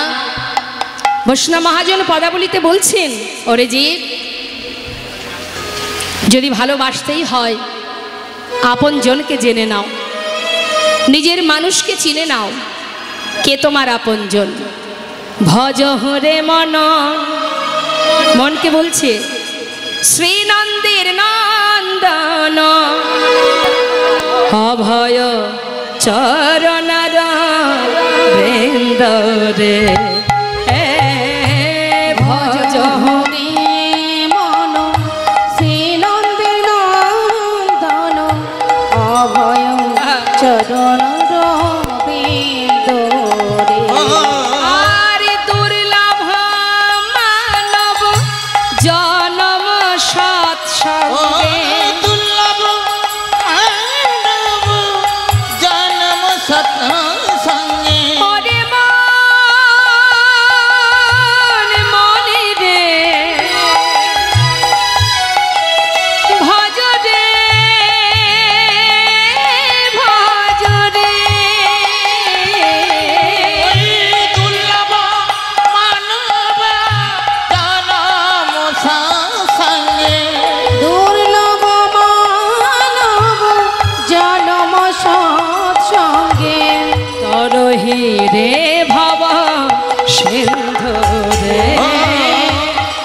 বৈষ্ণব মহাজন পদাবলিতে বলছেন, ওরে জীব, যদি ভালোবাসতেই হয় আপন জনকে জেনে নাও, নিজের মানুষকে চিনে নাও, কে তোমার আপন জন। ভজ হরে মন, মনকে বলছে শ্রীনন্দের নন্দন, অভয় চরণার বৃন্দরে। ভজ হরে মন শ্রীনন্দে নন্দন, অভয় চরণ বিন্দরে। আর দুর্লভ মানব জনম সৎসঙ্গে, দুর্লভ মানব জন্ম সৎসঙ্গে। ওরে মন মনে রে ভজ রে ভজ রে। দুর্লভ মানব জন্ম সৎসঙ্গে। দুর্লভ মানব জনম সৎসঙ্গে, তরহি রে ভব সিন্ধু রে।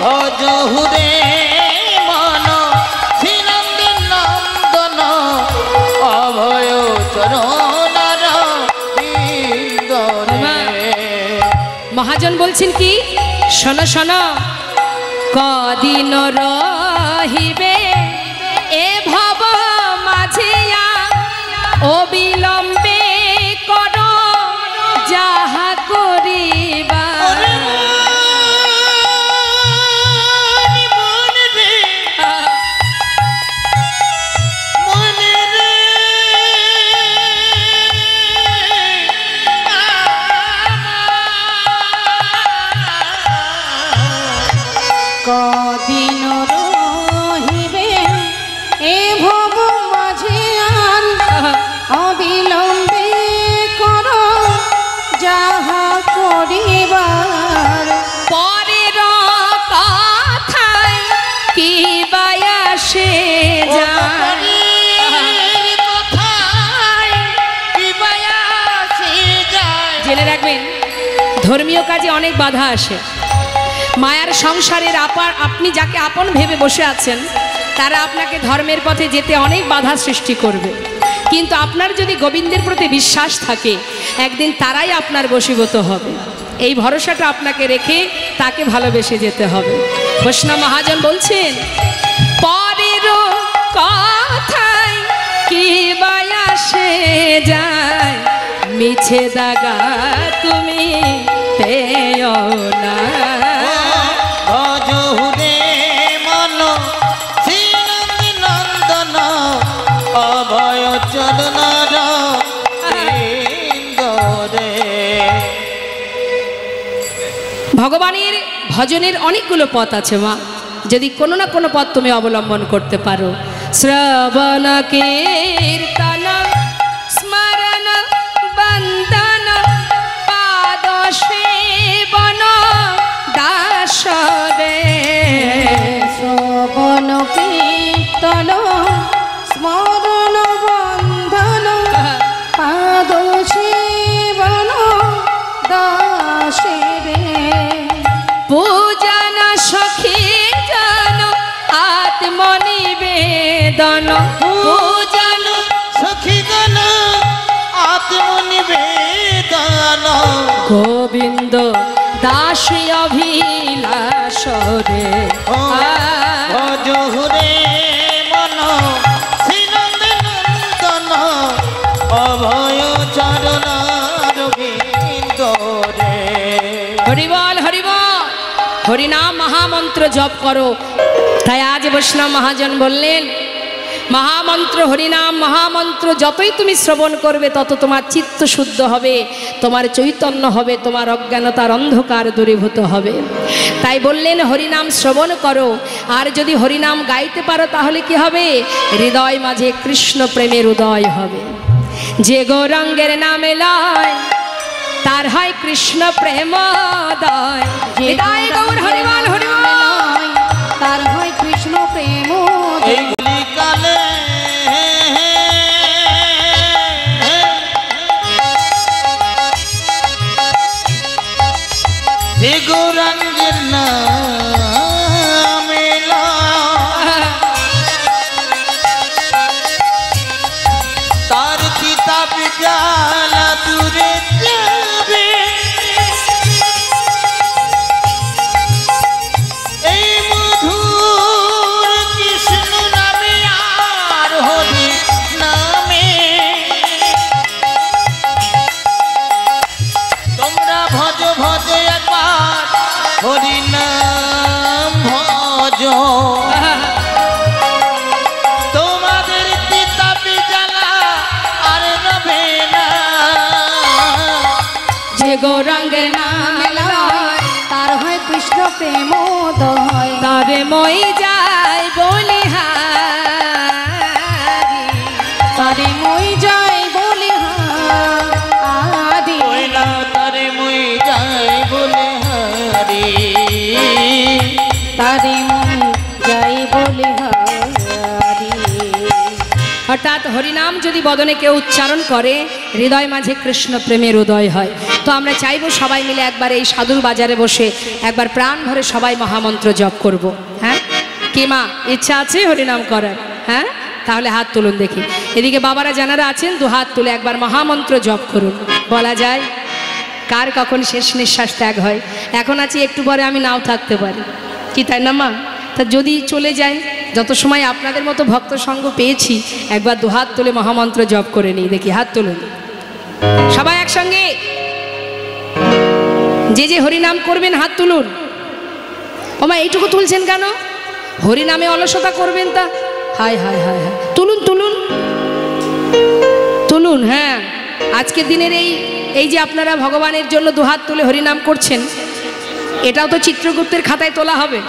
ভজ হুরে মন শ্রীনন্দী নন্দন, অভয় চরণার বিন্দরে। মহাজন বলছেন কি, শোনো শোনো, কদিন রহিবে এ ভব মাঝিয়া, অবিলম্বে কর যাহা করিবা। মনে রে মনে রে কদিন রহিবে এ ভব মাঝিয়ান, অবিলম্বে কর যাহা করিবার। পরের কথায় কি বায়াসে যায়। কথায় কি বায়াসে যায়। জেনে রাখবেন, ধর্মীয় কাজে অনেক বাধা আসে। মায়ার সংসারের আপনি যাকে আপন ভেবে বসে আছেন, তারা আপনাকে ধর্মের পথে যেতে অনেক বাধা সৃষ্টি করবে। কিন্তু আপনার যদি গোবিন্দের প্রতি বিশ্বাস থাকে, একদিন তারাই আপনার বশীভূত হবে। এই ভরসাটা আপনাকে রেখে তাকে ভালোবেসে যেতে হবে। বৈষ্ণব মহাজন বলছেন, পরের কথায় কি বায়াসে যায়, মিছে দাগা তুমি পেও না। ভজ হুরে মন শ্রীনন্দী নন্দন, অভয় চরণার বিন্দরে। ভগবানের ভজনের অনেকগুলো পথ আছে মা, যদি কোনো না কোনো পথ তুমি অবলম্বন করতে পারো। শ্রবণ কীর্তন স্মরণ বন্দন পাদ সেবন দাস রে। শ্রবণ কীর্তন স্মরণ বন্ধন, পাদ সেবন দাসে রে। পূজন সখী জন আত্মনিবেদন, পূজন সখীগণ আত্মনিবেদন। গোবিন্দ দাস অভিলাষ রে। ভজ হুরে মন শ্রীনন্দী নন্দন, অভয় চরণ হরিবল হরিবল, হরিনাম মহামন্ত্র জপ করো। তাই আজ বৈষ্ণব মহাজন বললেন, মহামন্ত্র হরিনাম মহামন্ত্র যতই তুমি শ্রবণ করবে তত তোমার চিত্ত শুদ্ধ হবে, তোমার চৈতন্য হবে, তোমার অজ্ঞানতার অন্ধকার দূরীভূত হবে। তাই বললেন হরিনাম শ্রবণ করো। আর যদি হরিনাম গাইতে পারো তাহলে কি হবে? হৃদয় মাঝে কৃষ্ণ প্রেমের উদয় হবে। যে গৌরাঙ্গের নামে লয় তার হয় কৃষ্ণ প্রেমোদয়। হৃদয় গৌর হরিবল হরিবল, তার হয় কৃষ্ণ প্রেম। এই কলিকালে যে গৌরাঙ্গের নামে লয়, তার কিতাব জ্বালা দূরে যাবে। এই মধুর কৃষ্ণ নামে আর হরি নামে তোমরা ভজ ভজ একবার হরি নাম ভজ, তোমাদের কিতাবে জ্বালা আর রবে না। যে গৌরাঙ্গের নামে লয় তার হয় কৃষ্ণ প্রেমোদয়। তবে মই যায় বলিহারি, তারে মই যাই বলে আদি, কইলা তারে মুই যাই বলে হারি। তারে মই যাই বলে হারি। হঠাৎ হরিনাম যদি বদনে কেউ উচ্চারণ করে হৃদয় মাঝে কৃষ্ণ প্রেমের উদয় হয়। তো আমরা চাইবো সবাই মিলে একবার এই সাধুর বাজারে বসে একবার প্রাণ ভরে সবাই মহামন্ত্র জপ করব। হ্যাঁ কি মা, ইচ্ছা আছে হরিনাম করার? হ্যাঁ তাহলে হাত তুলুন দেখি। এদিকে বাবারা যারা আছেন দু হাত তুলে একবার মহামন্ত্র জপ করুন। বলা যায় কার কখন শেষ নিঃশ্বাস ত্যাগ হয়। এখন আছি, একটু পরে আমি নাও থাকতে পারি, কি তাই না মা? তা যদি চলে যায়, যত সময় আপনাদের মতো ভক্ত সঙ্গ পেয়েছি, একবার দু হাত তুলে মহামন্ত্র জপ করে নিই দেখি। হাত তুলুন সবাই একসঙ্গে। যে যে হরিনাম করবেন হাত তুলুন। ওমা এইটুকু তুলছেন কেন? হরিনামে অলসতা করবেন তা? হায় হায় হায় হায়, তুলুন তুলুন তুলুন। হ্যাঁ আজকের দিনের এই যে আপনারা ভগবানের জন্য দুহাত তুলে হরিনাম করছেন, এটাও তো চিত্রগুপ্তের খাতায় তোলা হবে।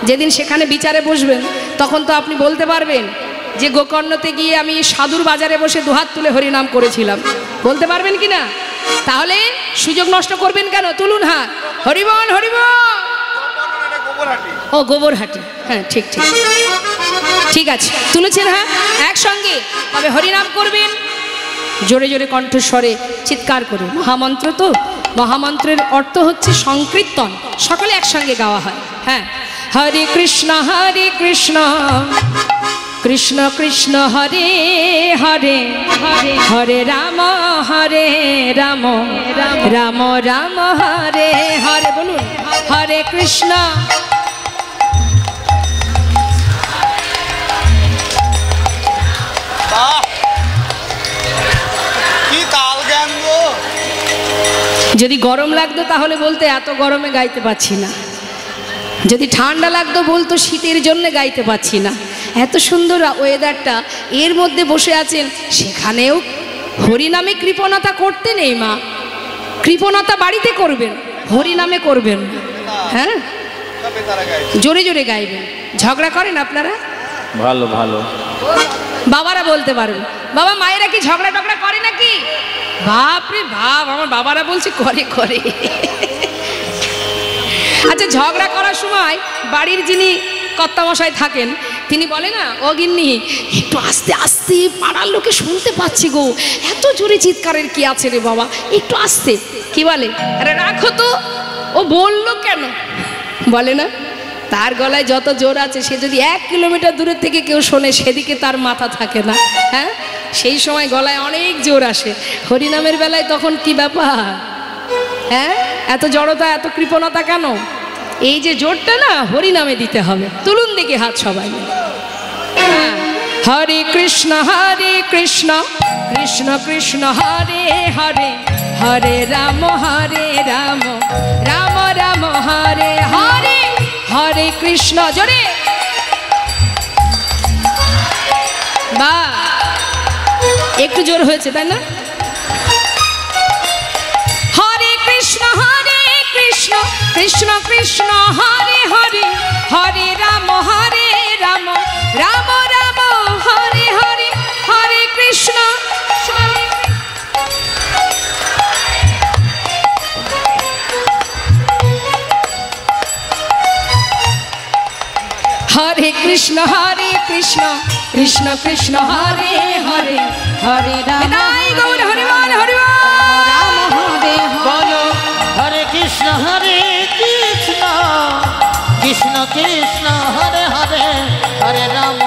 যেদিন সেখানে বিচারে বসবেন তখন তো আপনি বলতে পারবেন যে গোকর্ণতে গিয়ে আমি সাধুর বাজারে বসে দুহাত তুলে হরিনাম করেছিলাম। বলতে পারবেন কি না? তাহলে সুযোগ নষ্ট করবেন কেন? তুলুন হাত। হরিবল হরিবল। ও গোবরহাটি, হ্যাঁ ঠিক ঠিক ঠিক আছে, তুলেছেন। হ্যাঁ একসঙ্গে তবে হরিনাম করবেন জোরে জোরে কণ্ঠস্বরে চিৎকার করে। মহামন্ত্র তো, মহামন্ত্রের অর্থ হচ্ছে সংকীর্তন, সকলে একসঙ্গে গাওয়া হয়। হ্যাঁ হরে কৃষ্ণ কৃষ্ণ কৃষ্ণ হরে হরে হরে হরে রাম রাম রাম রাম হরে হরে। বলুন হরে কৃষ্ণ। যদি গরম লাগতো তাহলে বলতে এত গরমে গাইতে পাচ্ছি না, যদি ঠান্ডা লাগতো বলতো শীতের জন্য গাইতে পাচ্ছি না। এত সুন্দর ওয়েদারটা, এর মধ্যে বসে আছেন, সেখানেও হরিনামে কৃপণতা করতে নেই মা। কৃপণতা বাড়িতে করবেন, হরিনামে করবেন। হ্যাঁ জোরে জোরে গাইবেন। ঝগড়া করেন আপনারা? ভালো ভালো বাবারা বলতে পারবেন। বাবা মায়েরা কি ঝগড়া টগড়া করে নাকি? বাপরে বাপ, আমার বাবারা বলছে করে করে। আচ্ছা ঝগড়া করার সময় বাড়ির যিনি কর্তামশাই থাকেন তিনি বলে না, ও গিন্নি একটু আস্তে আস্তে, পাড়ার লোকে শুনতে পাচ্ছি গো, এত জোরে চিৎকারের কি আছে রে বাবা, একটু আস্তে। কি বলে? আরে রাখো তো, ও বললো কেন? বলে না, তার গলায় যত জোর আছে সে যদি 1 কিলোমিটার দূরের থেকে কেউ শোনে সেদিকে তার মাথা থাকে না। হ্যাঁ সেই সময় গলায় অনেক জোর আসে। হরিনামের বেলায় তখন কি ব্যাপার? হ্যাঁ এত জড়তা, এত কৃপণতা কেন? এই যে জোরটা না হরিনামে দিতে হবে। তুলুন দেখি হাত সবাই। হ্যাঁ হরে কৃষ্ণ কৃষ্ণ কৃষ্ণ হরে হরে হরে রাম রাম রাম হরে হরে হরে কৃষ্ণ জোরে বা একটু জোর হয়েছে তাই না হরে কৃষ্ণ কৃষ্ণ কৃষ্ণ হরে হরে হরে রাম রাম রাম হরে হরে হরে কৃষ্ণ হরে কৃষ্ণ কৃষ্ণ কৃষ্ণ হরে হরে হরে রাম বিদায় গৌর হরি বল হরি বল রাম হরে বলো হরে কৃষ্ণ কৃষ্ণ কৃষ্ণ হরে হরে হরে রাম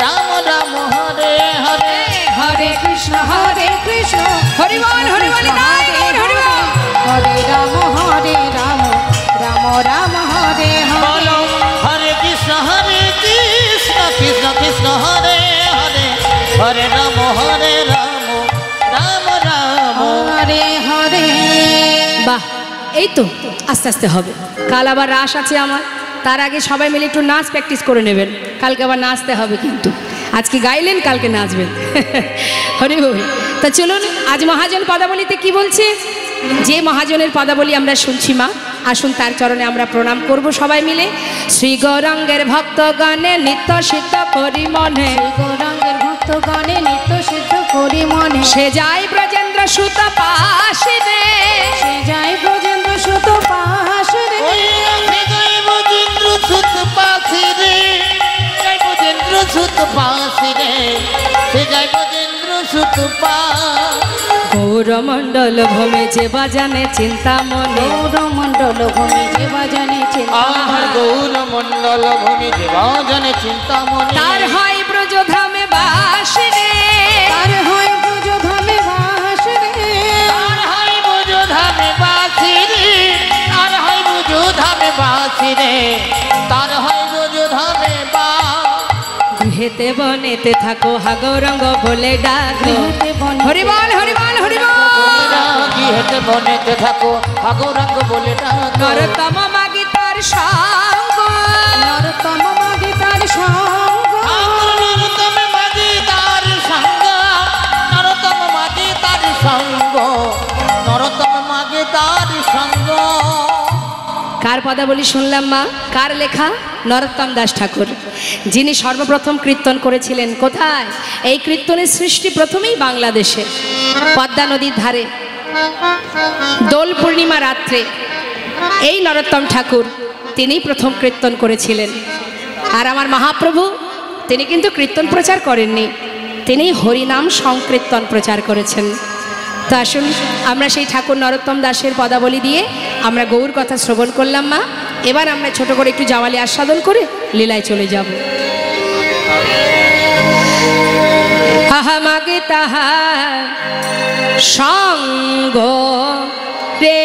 রাম রাম হরে হরে হরে কৃষ্ণ হরি বল বিদায় গৌর হরি বল হরে রাম রাম রাম হরে বলো হরে কৃষ্ণ কৃষ্ণ কৃষ্ণ হরে হরে হরে রাম রাম রাম হরে হরে বাহ এই তো আস্তে আস্তে হবে কাল আবার রাস আছে আমার তার আগে সবাই মিলে একটু নাচ প্র্যাকটিস করে নেবেন কালকে আবার নাচতে হবে কিন্তু আজকে গাইলেন কালকে নাচবেন হরি বল তা চলুন আজ মহাজন পদাবলিতে কি বলছে যে মহাজনের পদাবলী আমরা শুনছি মা আসুন তার চরণে আমরা প্রণাম করব সবাই মিলে শ্রী গৌরাঙ্গের ভক্তগণে নিত্য সিদ্ধ করি মনে গৌরাঙ্গের ভক্তগণে নিত্য সিদ্ধ করি মনে সে যাই ব্রজেন্দ্র সুত পাশে রে সে যায় ব্রজেন্দ্র সুত পাশে রে ওই আমি জয় বজেন্দ্র সুত পাশে রে জয় বজেন্দ্র সুত পাশে রে সে জয় বজেন্দ্র সুত গৌরমণ্ডল ভূমি যে বাজানে চিন্তা মনে গৌরমণ্ডল ভূমি যে বাজানে আমার গৌর মণ্ডল ভূমি দেবাজনে চিন্তামণি তার হয় ব্রজধামে বাস রে তার হয় ব্রজধামে বাস রে তার হয় বুঝধামে বাসি রে তার হয় বুঝধামে বাসি রে তার হয় বুঝধামে বা গৃহেতে বনেতে থাকো হা গৌরঙ্গ বলে ডাকো গৃহেতে বনেতে হরি বল হরি বল হরি বল কি হেতে বনেতে থাকো আগৌরাঙ্গ বলে ডাকো নরতম মাগি তার সঙ্গ নরতম মাগে তার সঙ্গ নরতম মাঝি তার সঙ্গ নরতম মাঝি তার সঙ্গ নরতম মাঝি তার সঙ্গ কার পদাবলী শুনলাম মা কার লেখা নরোত্তম দাস ঠাকুর যিনি সর্বপ্রথম কীর্তন করেছিলেন কোথায় এই কীর্তনের সৃষ্টি প্রথমেই বাংলাদেশে পদ্মা নদীর ধারে দোল পূর্ণিমা রাত্রে এই নরোত্তম ঠাকুর তিনি প্রথম কীর্তন করেছিলেন আর আমার মহাপ্রভু তিনি কিন্তু কীর্তন প্রচার করেননি তিনি হরিনাম সংকীর্তন প্রচার করেছেন তো আসুন আমরা সেই ঠাকুর নরোত্তম দাসের পদাবলী দিয়ে আমরা গৌর কথা শ্রবণ করলাম মা এবার আমরা ছোট করে একটু জাওয়ালি আস্বাদন করে লীলায় চলে যাব আহামাগে তাহার সঙ্গ রে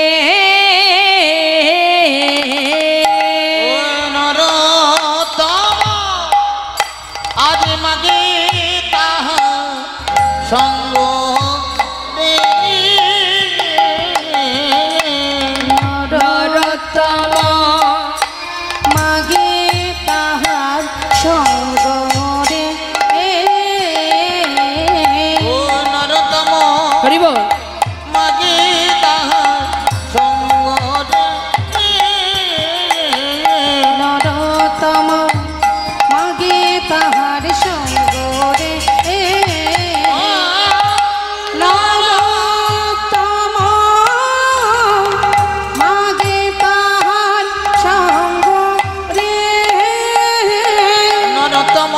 নরতম আজ মাগে তাহা সঙ্গ রে নরোত্তম মাগে তাহার সঙ্গ রে ও নরতম হরি বল মাগে তাহা সঙ্গ রে নরতম মাগে তাহার সঙ্গ রে নরতম মাগে তাহার সঙ্গ রে নরতম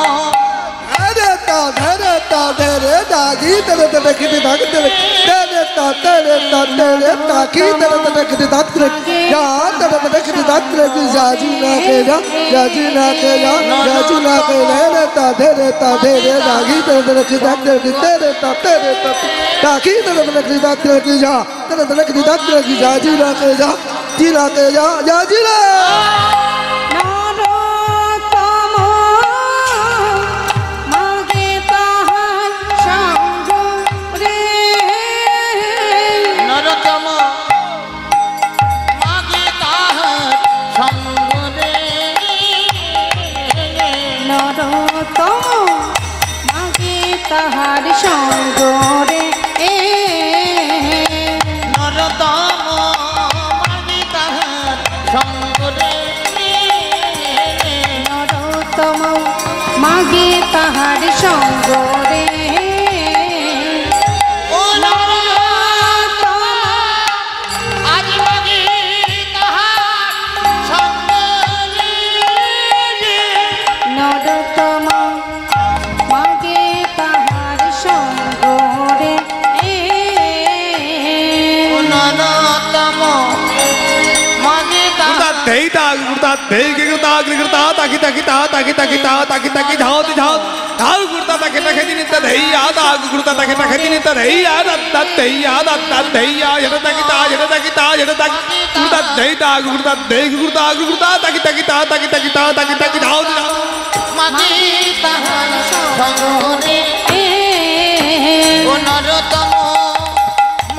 নরতম মাগে তাহার সঙ্গ রে নরতম তাহার সঙ্গ রে নরতম মাগে তাহার সঙ্গ রে নরতম মাগে তাহার সঙ্গ রে ও নরতম আজ মাগে তাহার সঙ্গ রে নরতম মাগে তাহার সঙ্গ রে ও নরতম মাগে তাহার देईता गुरता देगी गुरता गुरता ताकि ताकि ता ताकि ताकि ता ताकि ताकि झाओ झाओ झाओ गुरता ताकि ताकि दिन त देईया ता गुरता ताकि ताकि दिन त देईया दत्त देईया दत्त देईया जड़ ताकि ता जड़ ताकि ता जड़ ताकि गुरता देईता गुरता देगी गुरता गुरता ताकि ताकि ता ताकि ताकि ता ताकि ताकि झाओ झाओ মাগে তাহার সঙ্গ রে ও নরতম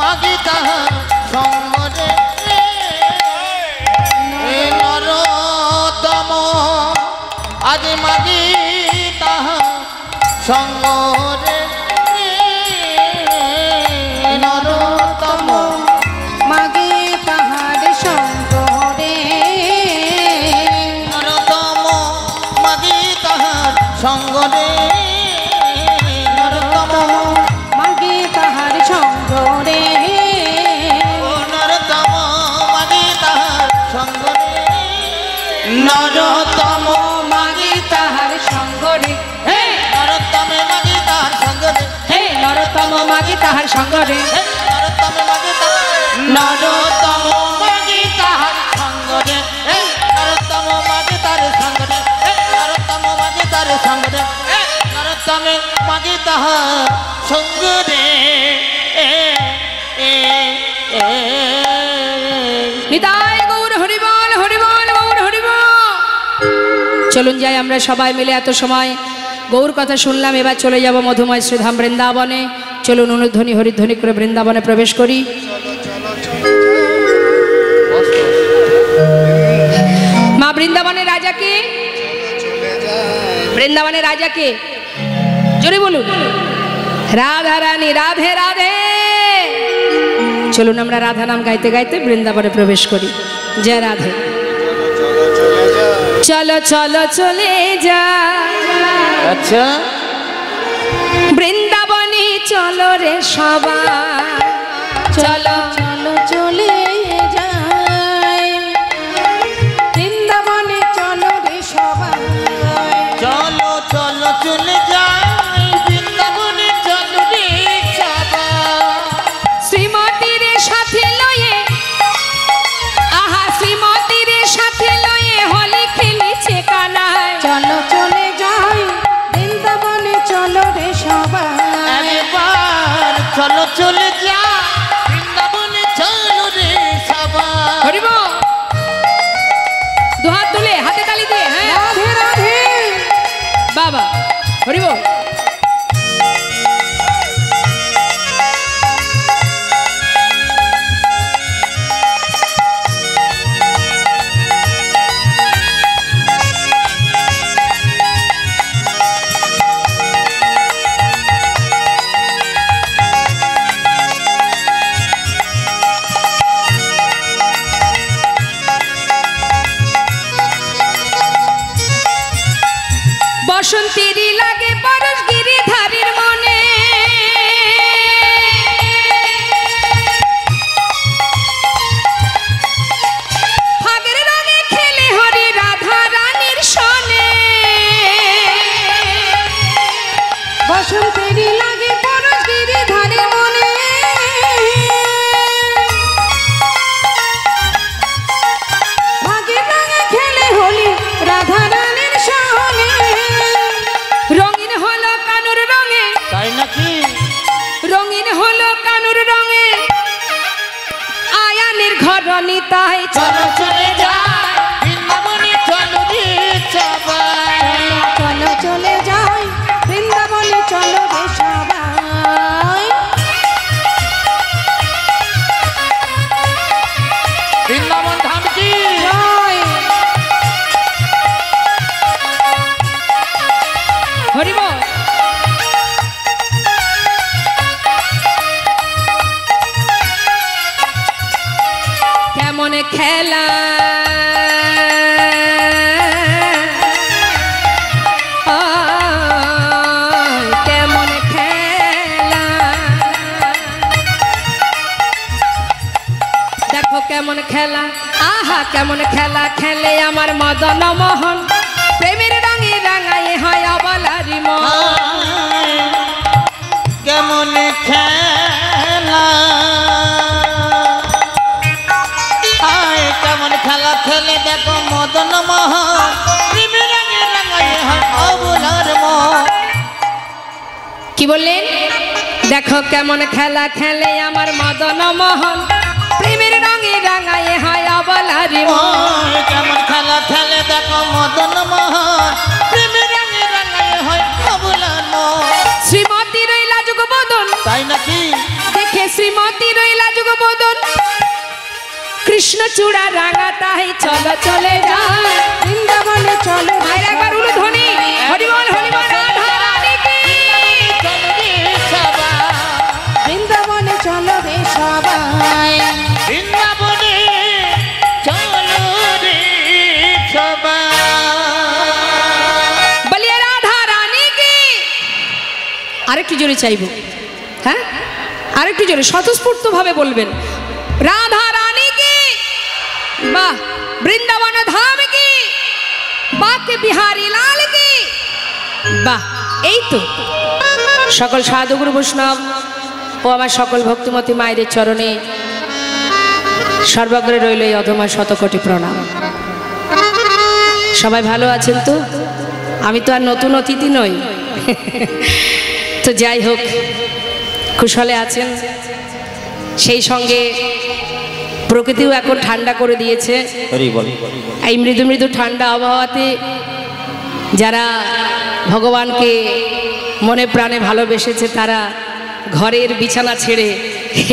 মাগে তাহার সঙ্গ রে এ নরতম আজ মাগে তাহার সঙ্গ রে নরতম মাগে তাহার সঙ্গ রে নরতম মাগে তাহার সঙ্গ রে নরতম মাগে তাহার সঙ্গ রে ও নরতম মাগে তাহার সঙ্গ রে নরতম মাগে তাহার সঙ্গ রে হে নরতম মাগে তাহার সঙ্গ রে হে নরতম মাগে তাহার সঙ্গ রে নরতম মাগে তাহার নরতম মাগে তাহার সঙ্গ রে নরতম মাগে তার সঙ্গ রে নরতম মাগে তার সঙ্গ রে নরতম মাগে তাহার সঙ্গ রে নিতাই গৌর হরিবল হরিবল গৌর হরিবল। চলুন যাই আমরা সবাই মিলে, এত সময় গৌর কথা শুনলাম, এবার চলে যাব মধুময় শ্রীধাম বৃন্দাবনে। চলুন অনুধ্বনি হরিধ্বনি করে বৃন্দাবনে প্রবেশ করি। মা বৃন্দাবনের রাজাকে, বৃন্দাবনের রাজাকে জোরে বলুন, রাধা রানী রাধে রাধে। চলুন আমরা রাধা নাম গাইতে গাইতে বৃন্দাবনে প্রবেশ করি। জয় রাধে। চলো চলো চলে যা আচ্ছা বৃন্দাবনে চলো রে সবাই, চলো চলো চলে যাই বৃন্দাবনে চলো রে সবাই চলো চলো চলে যাই বৃন্দাবনে চলো রে সবাই শ্রীমতীর সাথে লয়ে, আহা শ্রীমতীর সাথে লয়ে হোলি খেলেছে কানাই। চলো চলে যাই বৃন্দাবনে চলো রে সবাই একবার চলো চলে যাই বৃন্দাবনে চলো রে সবাই হরিব দুহাত তুলে হাতে তালি দিয়ে, হ্যাঁ রাধে রাধে বাবা হরিব। বসন্তেরই লাগে পরশ গিরিধারীর মনে, ফাগের রঙে খেলে হরি রাধা রানীর সনে। বসন্তেরই লাগে পরশ গিরিধারে মনে ভাগের রঙে খেলে হোলি রাধা রানীর সনে রঙিন হলো কানুর রঙে, তাই নাকি রঙিন হলো কানুর রঙে আয়ানের ঘর নিতাই। চলো চলে যাই বৃন্দাবনে চলো রে সবাই চলো চলে যাই বৃন্দাবনে চলো রে সবাই বৃন্দাবন ধাম কি জয় হরিব খেলা কেমন খেলা, দেখো কেমন খেলা, আহা কেমন খেলা খেলে আমার মদন মোহন, প্রেমের রঙে রাঙায় হয় অবলারি মন। কেমন খেলা, আয় কেমন খেলা খেলে দেখো মদন মোহন, প্রেমের রঙে রাঙায় হয় অবলার মন। কি বললেন? দেখো কেমন খেলা খেলে আমার মদন মোহন, প্রেমের রঙে রাঙায় হয় অবলারি মন। কেমন খেলা খেলে দেখো মদন মোহন, প্রেমের রঙে রাঙায় হয় অবলার মন। শ্রীমতী রইলা যুগবদন, তাই নাকি? দেখে শ্রীমতী রইলা যুগবদন, কৃষ্ণ চূড়া রাঙা তাই চলো চলে যায় বৃন্দাবনে চলো ভাই একবার উলু ধ্বনি, হরিবল হরিবল রাধা রানী কি। বৃন্দাবনে চলো রে সবাই, বৃন্দাবনে চলো রে সবাই। বলিয়ে রাধা রানী কি। আরেকটু জোরে চাইবো, হ্যাঁ আরেকটু জোরে স্বতঃস্ফূর্ত ভাবে বলবেন, রাধা রানী কি। বাহ, বৃন্দাবন ধাম কি, বাকে বিহারী লাল কি। বাহ, এই তো সকল সাধুগুরু বৈষ্ণব ও আমার সকল ভক্তিমতী মায়েদের চরণে সর্বাগ্রে রইল এই অধমা শতকোটি প্রণাম। সবাই ভালো আছেন তো? আমি তো আর নতুন অতিথি নই। তো যাই হোক, কুশলে আছেন, সেই সঙ্গে প্রকৃতিও এখন ঠান্ডা করে দিয়েছে। এই মৃদু মৃদু ঠান্ডা আবহাওয়াতে যারা ভগবানকে মনে প্রাণে ভালোবেসেছে তারা ঘরের বিছানা ছেড়ে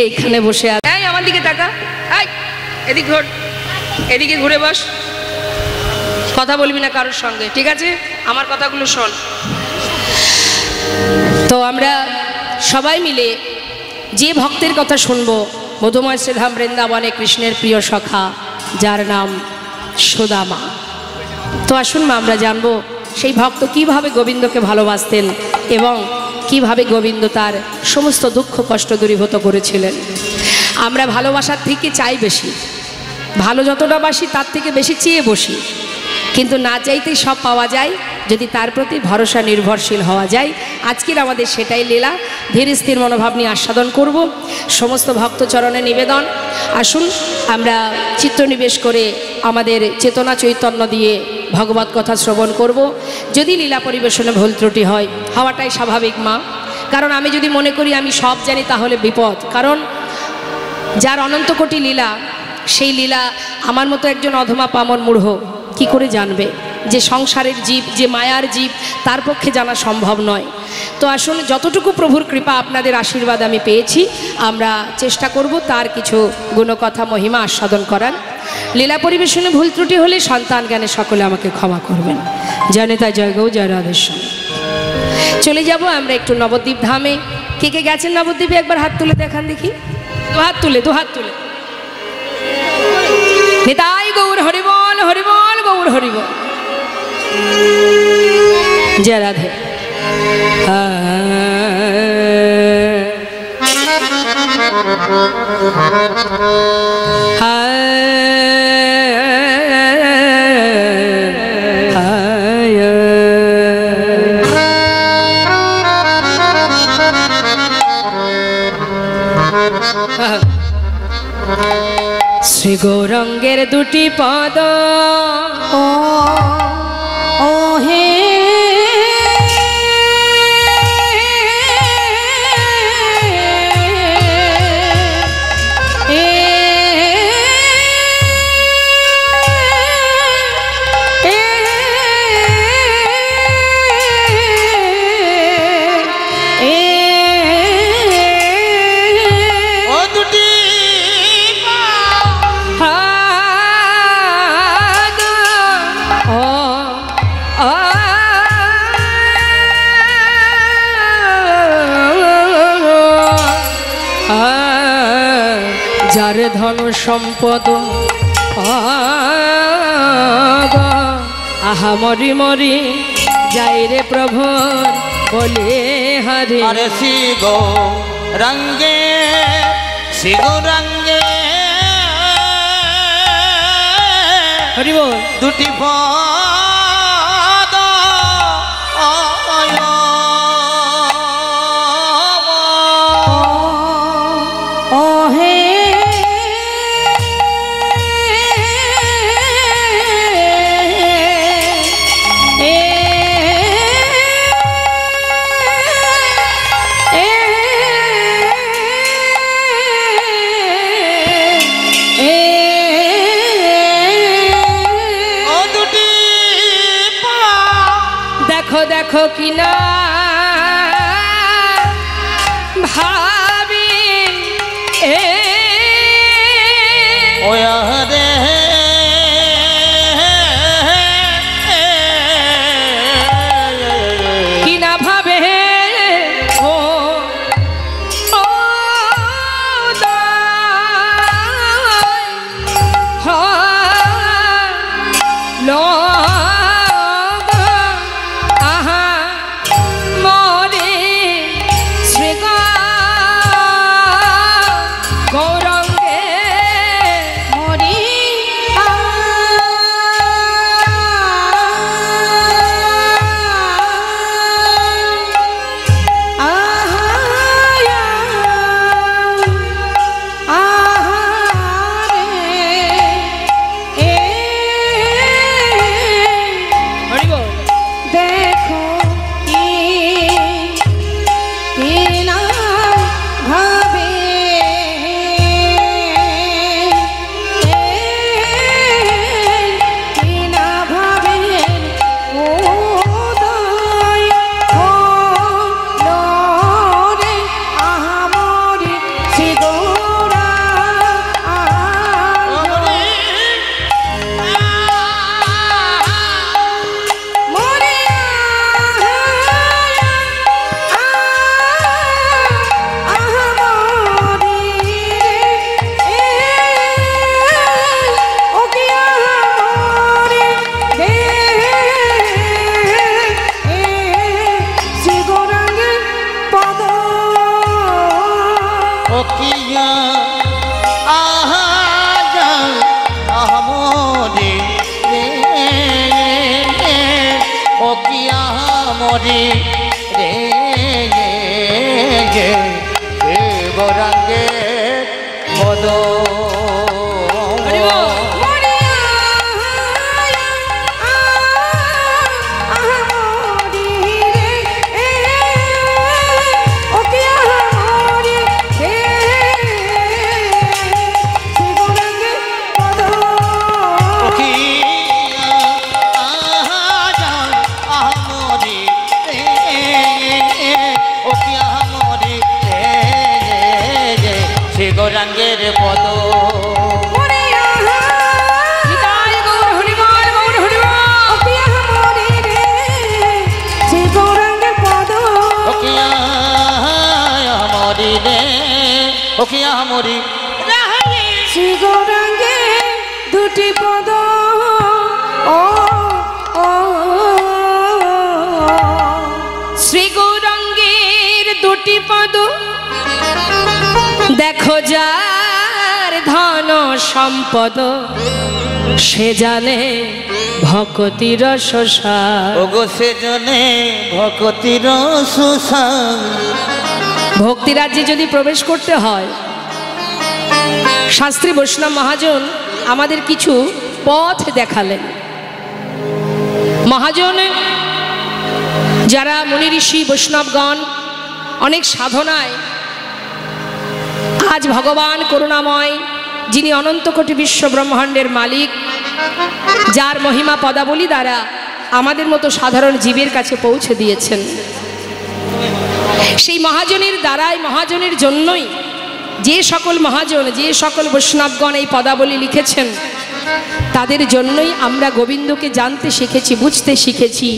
এইখানে বসে আছে। এই আমার দিকে তাকা, এই এদিক ঘোর, এদিকে ঘুরে বস, কথা বলবি না কারোর সঙ্গে, ঠিক আছে? আমার কথাগুলো শোন। তো আমরা সবাই মিলে যে ভক্তের কথা শুনবো, মধুময় শ্রীধাম বৃন্দাবনে কৃষ্ণের প্রিয় সখা যার নাম সুদামা। তো আসুন মা আমরা জানবো সেই ভক্ত কিভাবে গোবিন্দকে ভালোবাসতেন এবং কিভাবে গোবিন্দ তার সমস্ত দুঃখ কষ্ট দূরীভূত করেছিলেন। আমরা ভালোবাসার থেকে চাই বেশি, ভালো যতটা বাসি তার থেকে বেশি চেয়ে বসি, কিন্তু না চাইতেই সব পাওয়া যায় যদি তার প্রতি ভরসা নির্ভরশীল হওয়া যায়। আজকের আমাদের সেটাই লীলা। ধীর স্থির মনোভাব নিয়ে আস্বাদন করব। সমস্ত ভক্তচরণে নিবেদন, আসুন আমরা চিত্তনিবেশ করে আমাদের চেতনা চৈতন্য দিয়ে ভগবত কথা শ্রবণ করব। যদি লীলা পরিবেশনে ভুল ত্রুটি হয়, হওয়াটাই স্বাভাবিক মা, কারণ আমি যদি মনে করি আমি সব জানি তাহলে বিপদ। কারণ যার অনন্ত কোটি লীলা, সেই লীলা আমার মতো একজন অধমা পামর মূঢ় কি করে জানবে? যে সংসারের জীব, যে মায়ার জীব, তার পক্ষে জানা সম্ভব নয়। তো আসুন যতটুকু প্রভুর কৃপা আপনাদের আশীর্বাদ আমি পেয়েছি, আমরা চেষ্টা করব তার কিছু গুণকথা মহিমা আস্বাদন করার। লীলা পরিবেশনে ভুল ত্রুটি হলে সন্তান জ্ঞানে সকলে আমাকে ক্ষমা করবেন। জয়নেতা জয় গৌ জয় রাধেশ্যাম। চলে যাব আমরা একটু নবদ্বীপ ধামে। কে কে গেছেন নবদ্বীপে? একবার হাত তুলে দেখান দেখি, দু হাত তুলে, দু হাত তুলে। নিতাই গৌর হরিবল হরিবল গৌর হরিবল। জয় রাধে। শ্রী গৌরঙ্গের দুটি পদ ও ও হে যার ধন সম্পদ আহা মরি মরি যাই রে প্রভু বলে হরে আরে শিগো রঙ্গে হরি বল দুটি পদ ও হে দেখো দেখো কিনা ভাবি ওয়া রে কিনা ভাবে ও ও লো মরি রে গৌরাঙ্গে পদ গৌরাঙ্গের পদ মরি শ্রী গৌরাঙ্গে দুটি পদ ও শ্রী গৌরাঙ্গের দুটি পদ দেখো যার ধন সম্পদ সে জানে ভকতির শোষা ওগো সে জানে ভকতির শোষা ভক্তি রাজ্যে যদি প্রবেশ করতে হয় শাস্ত্রী বৈষ্ণব মহাজন আমাদের কিছু পথ দেখালেন। মহাজন যারা মুনি ঋষি বৈষ্ণবগণ অনেক সাধনায় আজ ভগবান করুণাময় যিনি অনন্ত কোটি বিশ্ব ব্রহ্মাণ্ডের মালিক, যার মহিমা পদাবলী দ্বারা আমাদের মতো সাধারণ জীবের কাছে পৌঁছে দিয়েছেন, সেই মহাজনের দ্বারাই মহাজনের জন্যই যে সকল মহাজন যে সকল বৈষ্ণবগণ এই পদাবলী লিখেছেন তাদের জন্যই আমরা গোবিন্দকে জানতে শিখেছি, বুঝতে শিখেছি,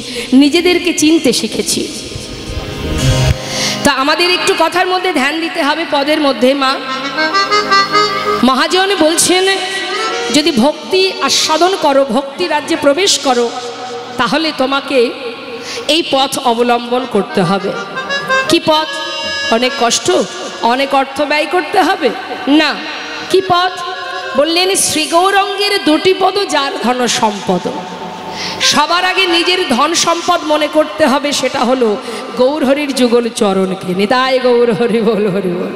নিজেদেরকে চিনতে শিখেছি। তা আমাদের একটু কথার মধ্যে ধ্যান দিতে হবে পদের মধ্যে। মা মহাজন বলছেন যদি ভক্তি আস্বাদন করো, ভক্তি রাজ্যে প্রবেশ করো, তাহলে তোমাকে এই পথ অবলম্বন করতে হবে। কি পথ? অনেক কষ্ট, অনেক অর্থ ব্যয় করতে হবে না। কি পথ? বললেন শ্রী গৌরাঙ্গের দুটি পদ যার ধন সম্পদ। সবার আগে নিজের ধন সম্পদ মনে করতে হবে, সেটা হলো গৌরহরির যুগল চরণকে। নিতাই গৌর হরি বল, হরি বল।